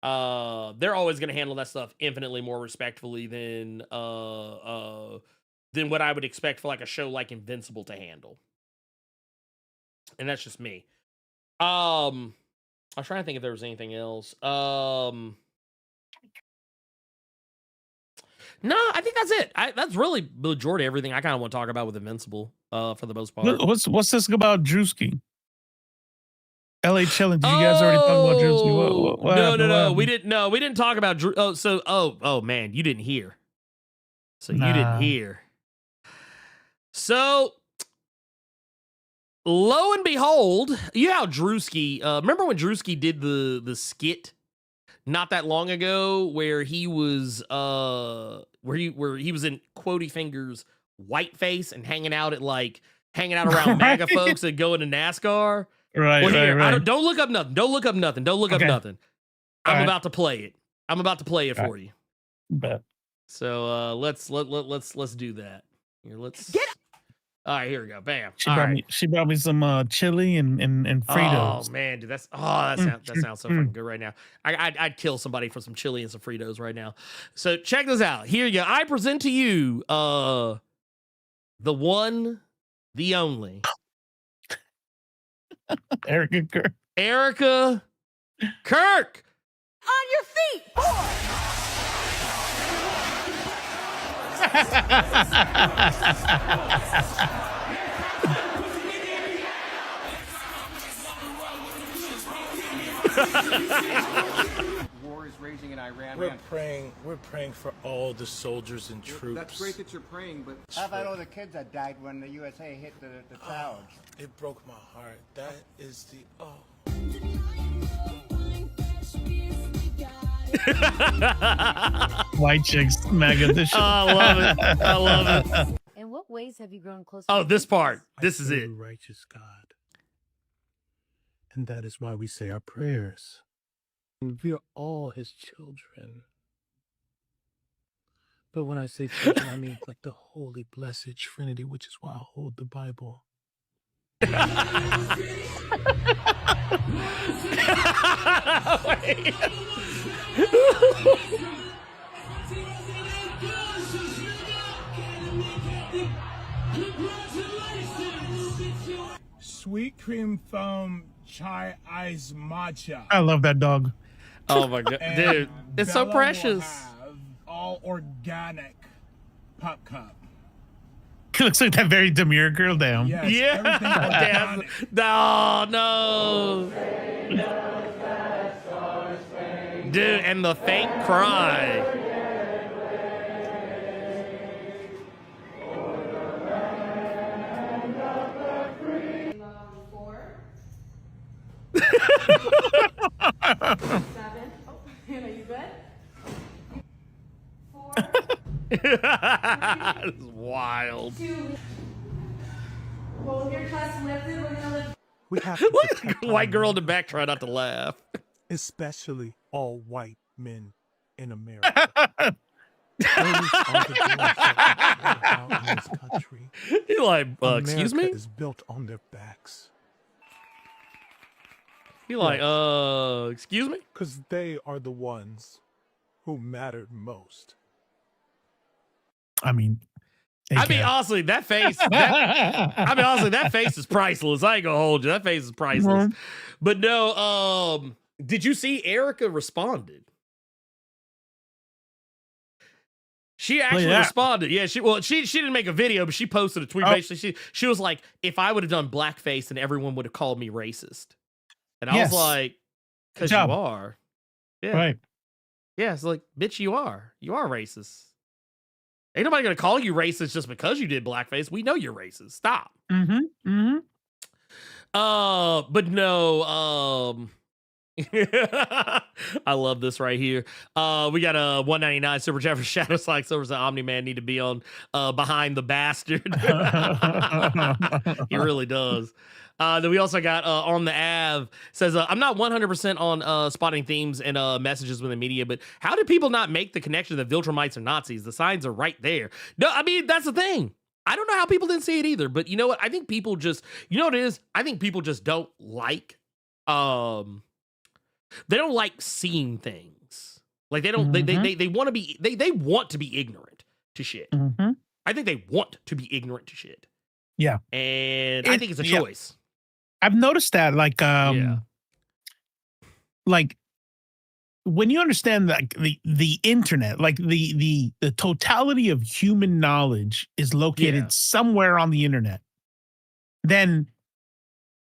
They're always gonna handle that stuff infinitely more respectfully than what I would expect for like a show like Invincible to handle. And that's just me. I was trying to think if there was anything else. No, I think that's it. That's really the majority of everything I kind of want to talk about with Invincible, for the most part. What's this about Drewski? LA chilling. Did you guys already talk about Drewski? What No, happened? no, What no. happened? We didn't. No, we didn't talk about Drew. Oh man, you didn't hear. So you didn't Nah. hear. So lo and behold, you know how Drewski. Remember when Drewski did the skit not that long ago where he was where he was in Quotey Fingers whiteface and hanging out around MAGA folks and going to NASCAR. Right, Well, here, right. don't look up nothing. Don't look up nothing. Don't look up Okay. nothing. All I'm right. about to play it. I'm about to play it All for you. Bet. So let's do that. Here, let's get it. All right, here we go. Bam. She brought me some chili and Fritos. Oh man, dude, that sounds so fucking good right now. I'd kill somebody for some chili and some Fritos right now. So check this out. Here you go. I present to you the one, the only Erica Kirk. Erica Kirk. On your feet, boy! War is raging in Iran. We're praying for all the soldiers and troops. That's great that you're praying, but How about all the kids that died when the USA hit the towers? It broke my heart. That is the White chicks, MAGA. This shit. I love it. I love it. In what ways have you grown closer? Oh, to this Jesus? part. This is it. a righteous God. And that is why we say our prayers. And we are all his children. But when I say children, I mean like the holy blessed Trinity, which is why I hold the Bible. Sweet cream foam chai ice matcha. I love that dog. Oh my god, dude, it's so Bella will precious. have all organic pop cup. He looks like that very demure girl. Damn. Yes, Yeah, everything damn. organic. No. Dude, and the faint cry. It's wild. Hold your chest lifted. We're gonna lift. We have to Look, protect our white girl in the men, back try not to laugh. especially all white men in America. Those are the ones that live out in this country. He like, excuse me? America is built on their backs He like, excuse me? because they are the ones who mattered most. I mean, Take I mean, care. honestly, that face. That face is priceless. I ain't gonna hold you. That face is priceless. But no, did you see Erica responded? She actually responded. Yeah, she didn't make a video, but she posted a tweet. Basically, she was like, "If I would have done blackface, then everyone would have called me racist." And I was like, "Because you are." Yeah. Right. Yeah, it's like, bitch, you are. You are racist. Ain't nobody gonna call you racist just because you did blackface. We know you're racist. Stop. But no, I love this right here. We got a 199 super chat for Shadows Like Silvers and Omni-Man need to be on behind the bastard. He really does. Then we also got on the Av says, I'm not 100% on spotting themes and messages within the media, but how do people not make the connection that Viltrumites are Nazis? The signs are right there. No, I mean, that's the thing. I don't know how people didn't see it either, but you know what? I think people just, you know what it is? I think people just don't like, they don't like seeing things. Like they don't, they want to be, they want to be ignorant to shit. I think they want to be ignorant to shit. Yeah. And I think it's a choice. I've noticed that, like when you understand like the internet, like the totality of human knowledge is located somewhere on the internet, then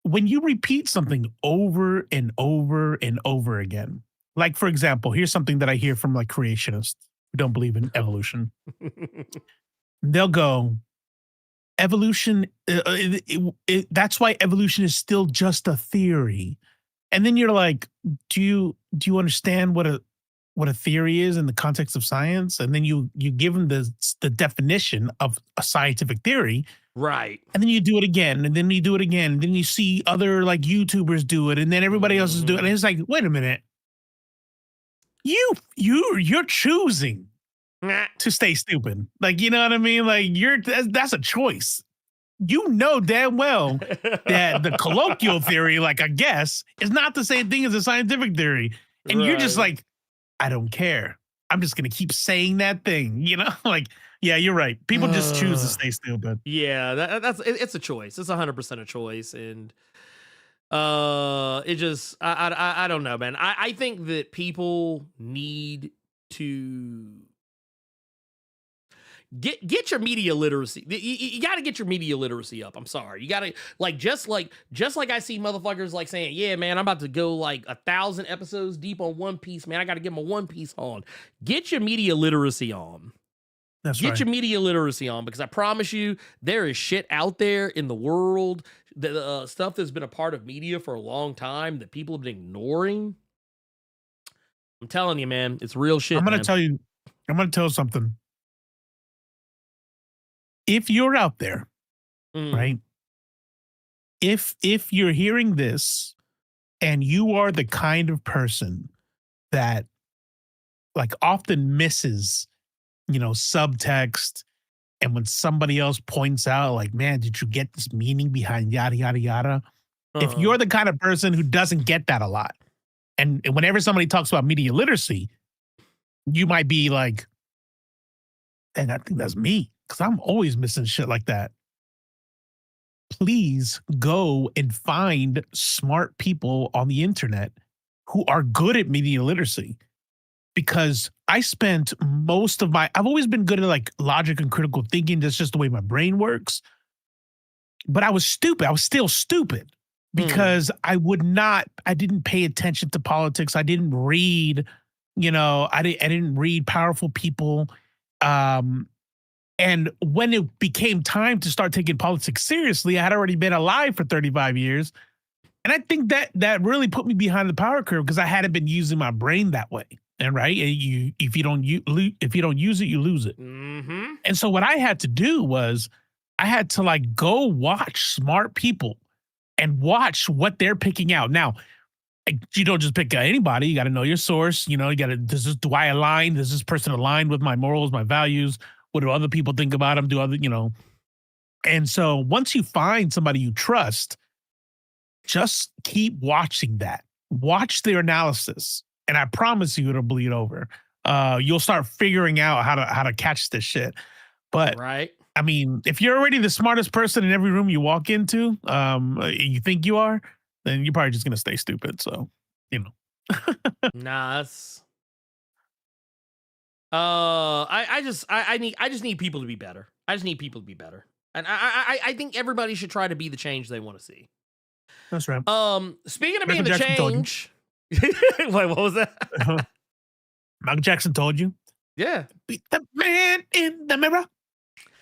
when you repeat something over and over and over again, like for example, here's something that I hear from like creationists who don't believe in evolution. They'll go, evolution, that's why evolution is still just a theory. And then you're like, do you understand what a theory is in the context of science? And then you give them the definition of a scientific theory. Right. And then you do it again, and then you do it again, and then you see other like YouTubers do it, and then everybody else is doing it. And it's like, wait a minute. You're choosing to stay stupid. Like, you know what I mean? Like that's a choice. You know damn well that the colloquial theory, like I guess, is not the same thing as a scientific theory. And you're just like, I don't care. I'm just gonna keep saying that thing, you know? Like, yeah, you're right. People just choose to stay stupid. Yeah, it's a choice. It's 100% a choice. And it just I don't know, man. I think that people need to get your media literacy. You got to get your media literacy up. I'm sorry. You got to just like I see motherfuckers like saying, yeah, man, I'm about to go like 1,000 episodes deep on One Piece, man. I got to get my One Piece on. Get your media literacy on. Get your media literacy on, because I promise you there is shit out there in the world, that stuff that's been a part of media for a long time that people have been ignoring. I'm telling you, man, it's real shit. I'm going to tell you something. If you're out there, right? If you're hearing this and you are the kind of person that like often misses, subtext, and when somebody else points out like, man, did you get this meaning behind yada, yada, yada? If you're the kind of person who doesn't get that a lot, and whenever somebody talks about media literacy, you might be like, and I think that's me, because I'm always missing shit like that. Please go and find smart people on the internet who are good at media literacy. Because I spent most of I've always been good at like logic and critical thinking. That's just the way my brain works. But I was stupid. I was still stupid because I didn't pay attention to politics. I didn't read, I didn't read powerful people. And when it became time to start taking politics seriously, I had already been alive for 35 years. And I think that really put me behind the power curve because I hadn't been using my brain that way. And right, if you don't use it, you lose it. And so what I had to do was I had to like go watch smart people and watch what they're picking out. Now, you don't just pick anybody. You got to know your source. You got to, do I align? Does this person align with my morals, my values? What do other people think about them? And so once you find somebody you trust, just keep watching that. Watch their analysis. And I promise you it'll bleed over. You'll start figuring out how to catch this shit. But right. I mean, if you're already the smartest person in every room you walk into, you think you are, then you're probably just gonna stay stupid. So, you know. Nah, that's I just need people to be better. I just need people to be better. And I think everybody should try to be the change they want to see. That's right. Speaking of Michael being the Jackson told you. change. Wait, what was that? Michael Jackson told you. Yeah. Be the man in the mirror.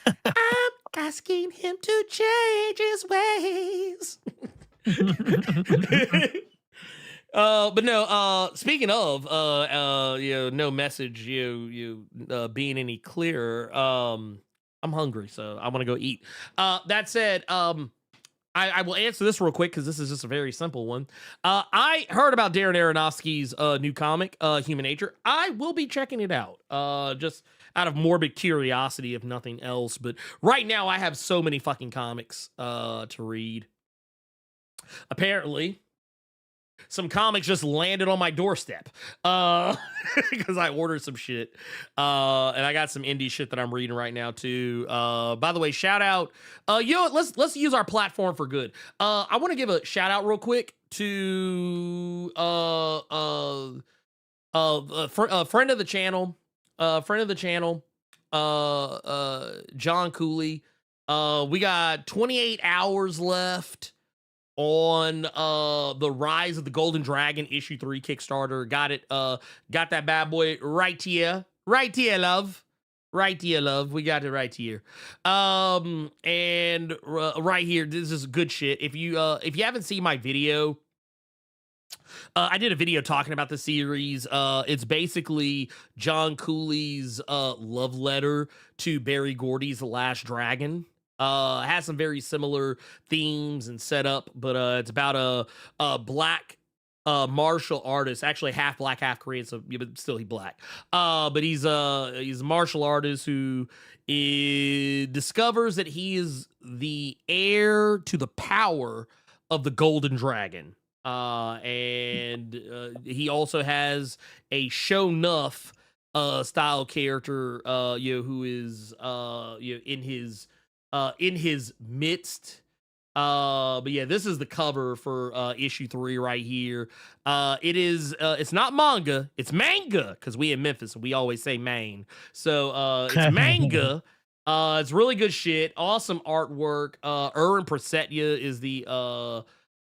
I'm asking him to change his ways. But no, speaking of no message being any clearer, I'm hungry, so I want to go eat. That said, I will answer this real quick because this is just a very simple one. I heard about Darren Aronofsky's new comic, Human Nature. I will be checking it out, just out of morbid curiosity, if nothing else. But right now, I have so many fucking comics to read. Apparently, some comics just landed on my doorstep because I ordered some shit, and I got some indie shit that I'm reading right now too. By the way, shout out, let's use our platform for good. I want to give a shout out real quick to a friend of the channel, John Cooley. We got 28 hours left on the Rise of the Golden Dragon issue 3 Kickstarter. Got that bad boy right here, love. Right here, love. We got it right here. And right here, this is good shit. If you haven't seen my video, I did a video talking about the series. It's basically John Cooley's love letter to Barry Gordy's The Last Dragon. Has some very similar themes and setup, but it's about a black martial artist, actually half black, half Korean, so but still he's black. But he's a martial artist who discovers that he is the heir to the power of the Golden Dragon. And he also has a Sho'nuff style character, who is in his midst. But yeah, this is the cover for issue 3 right here. It's not manga, it's manga, because we in Memphis and we always say Maine. So it's manga. It's really good shit. Awesome artwork. Erwin Presetya is the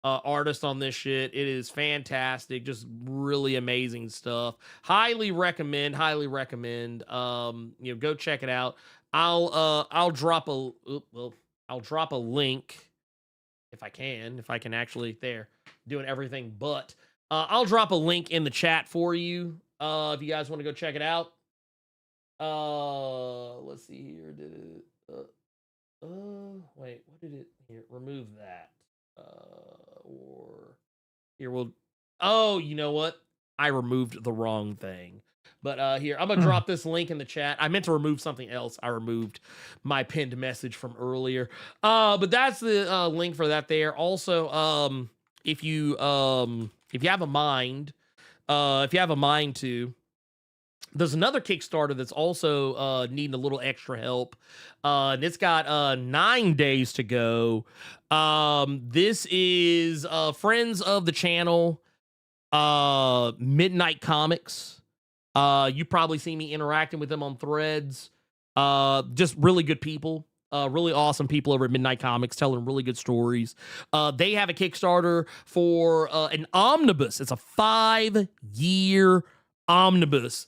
artist on this shit. It is fantastic, just really amazing stuff. Highly recommend. Go check it out. I'll drop a link if I can actually doing everything but I'll drop a link in the chat for you if you guys want to go check it out. Let's see here. Did it wait, what did it here? Remove that. Or here oh, you know what? I removed the wrong thing. But here, I'm gonna drop this link in the chat. I meant to remove something else. I removed my pinned message from earlier. But that's the link for that there. Also, if you have a mind, to, there's another Kickstarter that's also needing a little extra help. And it's got 9 days to go. This is friends of the channel, Midnight Comics. You probably see me interacting with them on threads. Just really good people. Really awesome people over at Midnight Comics telling really good stories. They have a Kickstarter for an omnibus. It's a 5-year omnibus.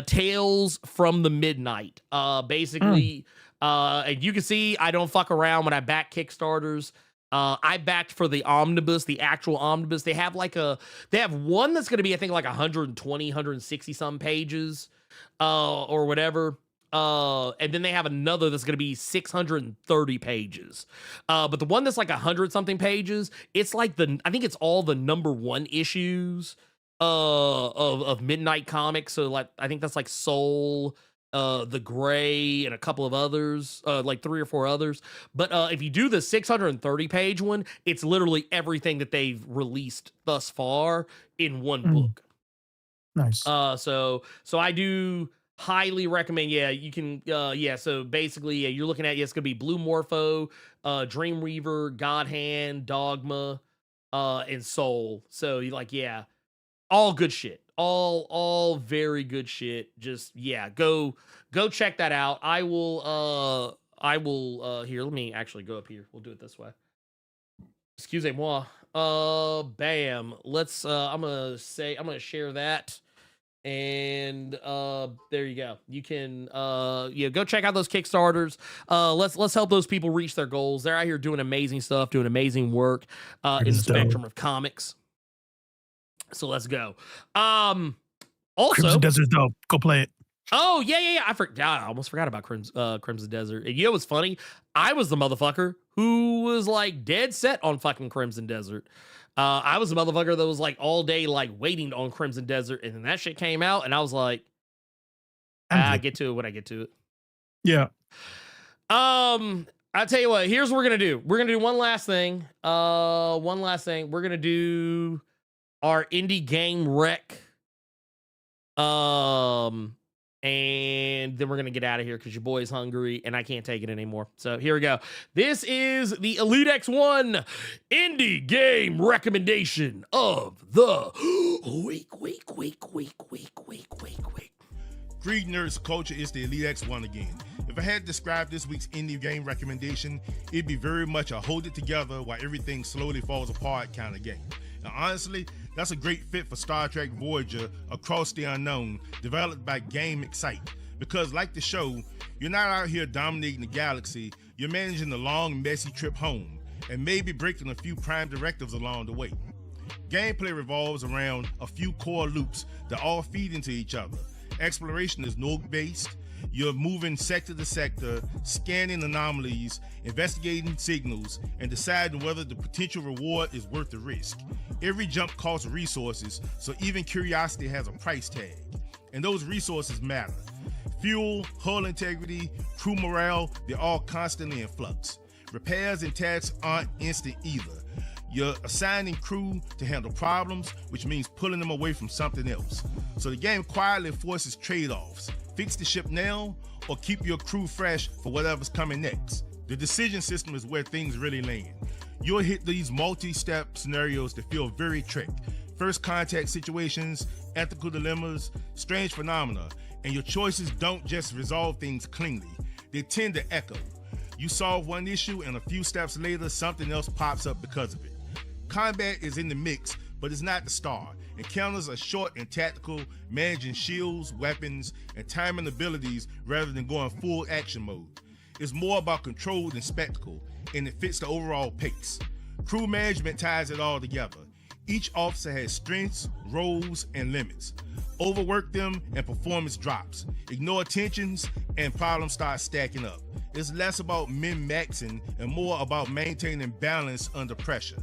Tales from the Midnight. Basically, and you can see I don't fuck around when I back Kickstarters. I backed for the omnibus, the actual omnibus. They have one that's going to be, I think, like 120, 160 some pages, or whatever. And then they have another that's going to be 630 pages. But the one that's like 100 something pages, it's like I think it's all the #1 issues of Midnight Comics. So like, I think that's like Soul, The Gray, and a couple of others, like 3 or 4 others. But if you do the 630 page one, it's literally everything that they've released thus far in one book. Nice. So I do highly recommend. Yeah, you can. Yeah, so basically, yeah, you're looking at it's gonna be Blue Morpho, Dreamweaver, God Hand, Dogma, and Soul. So you like, yeah, all good shit. All very good shit. Just yeah, go check that out. I will here, let me actually go up here. We'll do it this way. Excusez-moi. Bam. Let's I'm gonna share that. And there you go. You can go check out those Kickstarters. Let's help those people reach their goals. They're out here doing amazing stuff, doing amazing work in the spectrum of comics. So let's go. Also, Crimson Desert's dope. Go play it. Oh yeah. I almost forgot about Crimson Desert. You know what's funny? I was the motherfucker who was like dead set on fucking Crimson Desert. I was the motherfucker that was like all day like waiting on Crimson Desert, and then that shit came out, and I was like, I get to it when I get to it. Yeah. I'll tell you what. Here's what we're gonna do. We're gonna do one last thing. We're gonna do our indie game rec. And then we're gonna get out of here because your boy's hungry and I can't take it anymore. So here we go. This is the Elite X1 indie game recommendation of the week. Greed nerds culture is the Elite X1 again. If I had to describe this week's indie game recommendation, it'd be very much a hold it together while everything slowly falls apart kind of game. Now, honestly, that's a great fit for Star Trek Voyager Across the Unknown, developed by Game Excite. Because like the show, you're not out here dominating the galaxy, you're managing the long, messy trip home, and maybe breaking a few prime directives along the way. Gameplay revolves around a few core loops that all feed into each other. Exploration is node-based. You're moving sector to sector, scanning anomalies, investigating signals, and deciding whether the potential reward is worth the risk. Every jump costs resources, so even curiosity has a price tag. And those resources matter. Fuel, hull integrity, crew morale, they're all constantly in flux. Repairs and tasks aren't instant either. You're assigning crew to handle problems, which means pulling them away from something else. So the game quietly forces trade-offs. Fix the ship now, or keep your crew fresh for whatever's coming next. The decision system is where things really land. You'll hit these multi-step scenarios that feel very Trek. First contact situations, ethical dilemmas, strange phenomena, and your choices don't just resolve things cleanly. They tend to echo. You solve one issue and a few steps later, something else pops up because of it. Combat is in the mix, but it's not the star. Encounters are short and tactical, managing shields, weapons, and timing abilities rather than going full action mode. It's more about control than spectacle, and it fits the overall pace. Crew management ties it all together. Each officer has strengths, roles, and limits. Overwork them and performance drops. Ignore tensions and problems start stacking up. It's less about min-maxing and more about maintaining balance under pressure.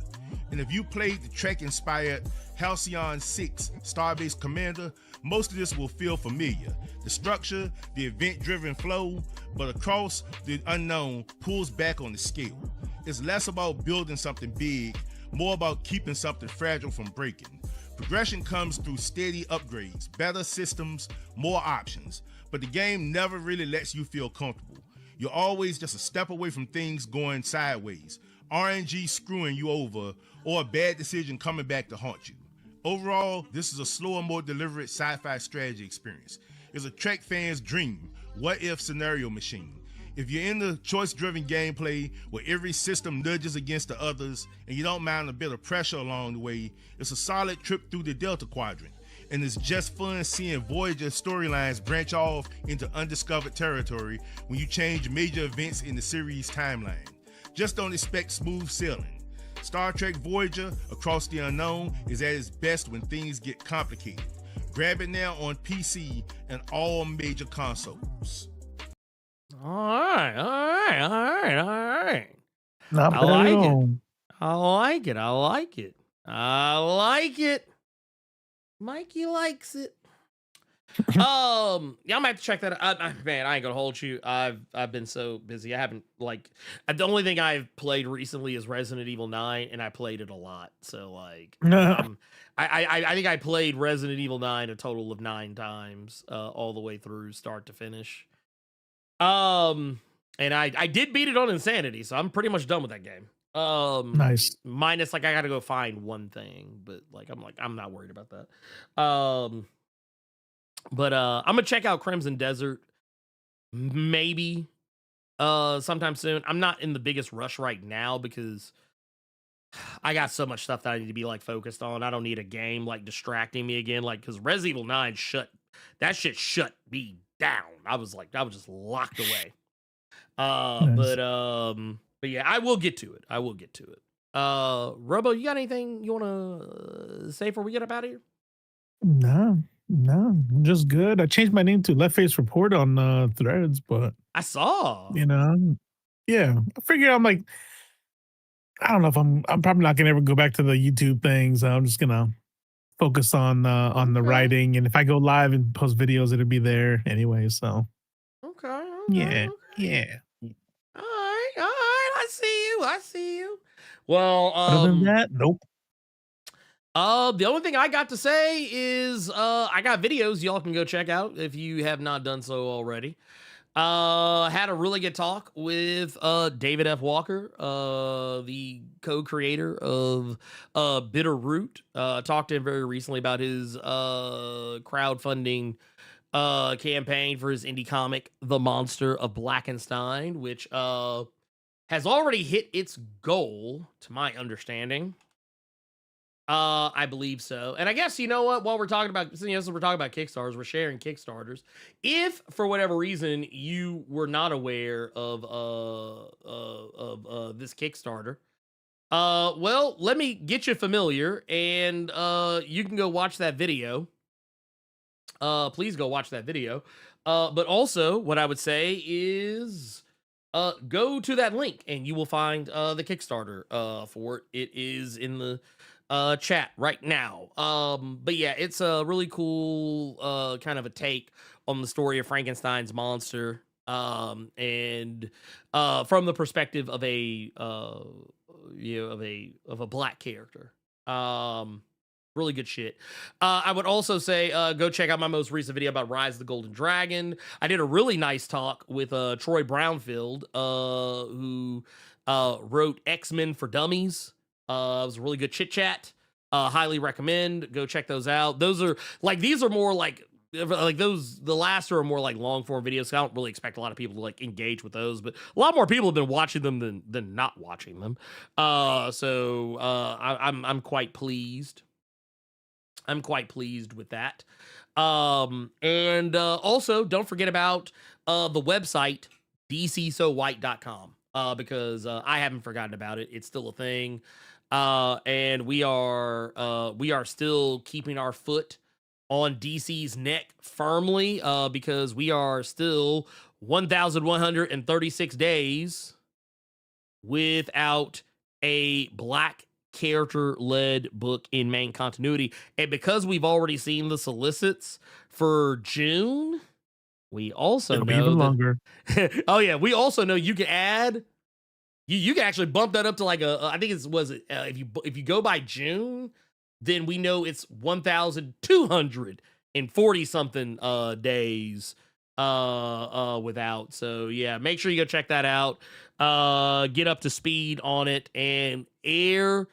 And if you played the Trek-inspired Halcyon 6 Starbase Commander, most of this will feel familiar. The structure, the event-driven flow, but Across the Unknown pulls back on the scale. It's less about building something big, more about keeping something fragile from breaking. Progression comes through steady upgrades, better systems, more options, but the game never really lets you feel comfortable. You're always just a step away from things going sideways, RNG screwing you over, or a bad decision coming back to haunt you. Overall, this is a slower, more deliberate sci-fi strategy experience. It's a Trek fan's dream, what-if scenario machine. If you're into choice-driven gameplay where every system nudges against the others and you don't mind a bit of pressure along the way, it's a solid trip through the Delta Quadrant. And it's just fun seeing Voyager storylines branch off into undiscovered territory when you change major events in the series' timeline. Just don't expect smooth sailing. Star Trek Voyager Across the Unknown is at its best when things get complicated. Grab it now on PC and all major consoles. All right. Not I bad like at it. all. I like it. Mikey likes it. Yeah, I'm gonna have to check that out. Man, I ain't gonna hold you. I've been so busy. I haven't like the only thing I've played recently is Resident Evil 9, and I played it a lot. So like, I think I played Resident Evil 9 a total of 9 times, all the way through start to finish. And I did beat it on Insanity, so I'm pretty much done with that game. Nice. Minus like I gotta go find one thing, but I'm not worried about that. But I'm gonna check out Crimson Desert maybe sometime soon. I'm not in the biggest rush right now because I got so much stuff that I need to be like focused on. I don't need a game like distracting me again, like because Resident Evil 9 shut me down. I was just locked away. Nice. But yeah, I will get to it. Robo, you got anything you want to say before we get up out of here? No, I'm just good. I changed my name to Left Face Report on Threads, but I saw. Yeah. I figure I'm like, I don't know if I'm probably not gonna ever go back to the YouTube things. I'm just gonna focus on the writing, and if I go live and post videos, it'll be there anyway. So Okay. yeah. All right. I see you. Well, Other than that, nope. the only thing I got to say is I got videos y'all can go check out if you have not done so already. Had a really good talk with David F. Walker, the co-creator of Bitterroot. Talked to him very recently about his crowdfunding campaign for his indie comic, The Monster of Blackenstein, which has already hit its goal, to my understanding. I believe so. And I guess, you know what, while we're talking about, since we're talking about Kickstarters, we're sharing Kickstarters. If for whatever reason you were not aware of this Kickstarter, well, let me get you familiar, and you can go watch that video. Please go watch that video. But also what I would say is go to that link and you will find the Kickstarter for it. It is in the chat right now. But yeah, it's a really cool kind of a take on the story of Frankenstein's monster, and from the perspective of a of a black character. Really good shit. I would also say go check out my most recent video about Rise of the Golden Dragon. I did a really nice talk with Troy Brownfield, who wrote X-Men for Dummies. It was a really good chit chat. Highly recommend. Go check those out. Those are like, these are more like those, the last are more like long form videos. So I don't really expect a lot of people to like engage with those, but a lot more people have been watching them than not watching them. So I'm quite pleased. I'm quite pleased with that. And also don't forget about the website dcsowhite.com, because I haven't forgotten about it. It's still a thing. And we are still keeping our foot on DC's neck firmly, because we are still 1,136 days without a black character-led book in main continuity. And because we've already seen the solicits for June, we also It'll know be even longer. Oh yeah, we also know you can add, you can actually bump that up to like I think if you go by June, then we know it's 1,240 something days without. So yeah, make sure you go check that out. Get up to speed on it and air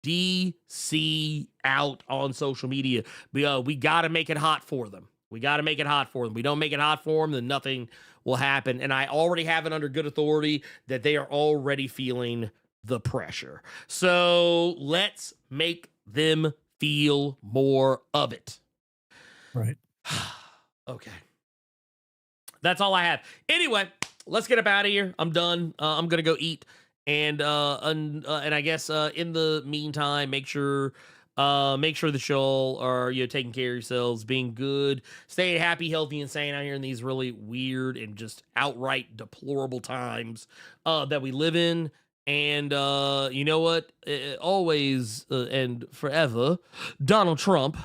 DC out on social media. We got to make it hot for them. We don't make it hot for them, then nothing will happen. And I already have it under good authority that they are already feeling the pressure. So let's make them feel more of it. Right. Okay. That's all I have. Anyway, let's get up out of here. I'm done. I'm gonna go eat, and I guess in the meantime, make sure that y'all are taking care of yourselves, being good, staying happy, healthy, and sane out here in these really weird and just outright deplorable times that we live in. And you know what? Always and forever, Donald Trump.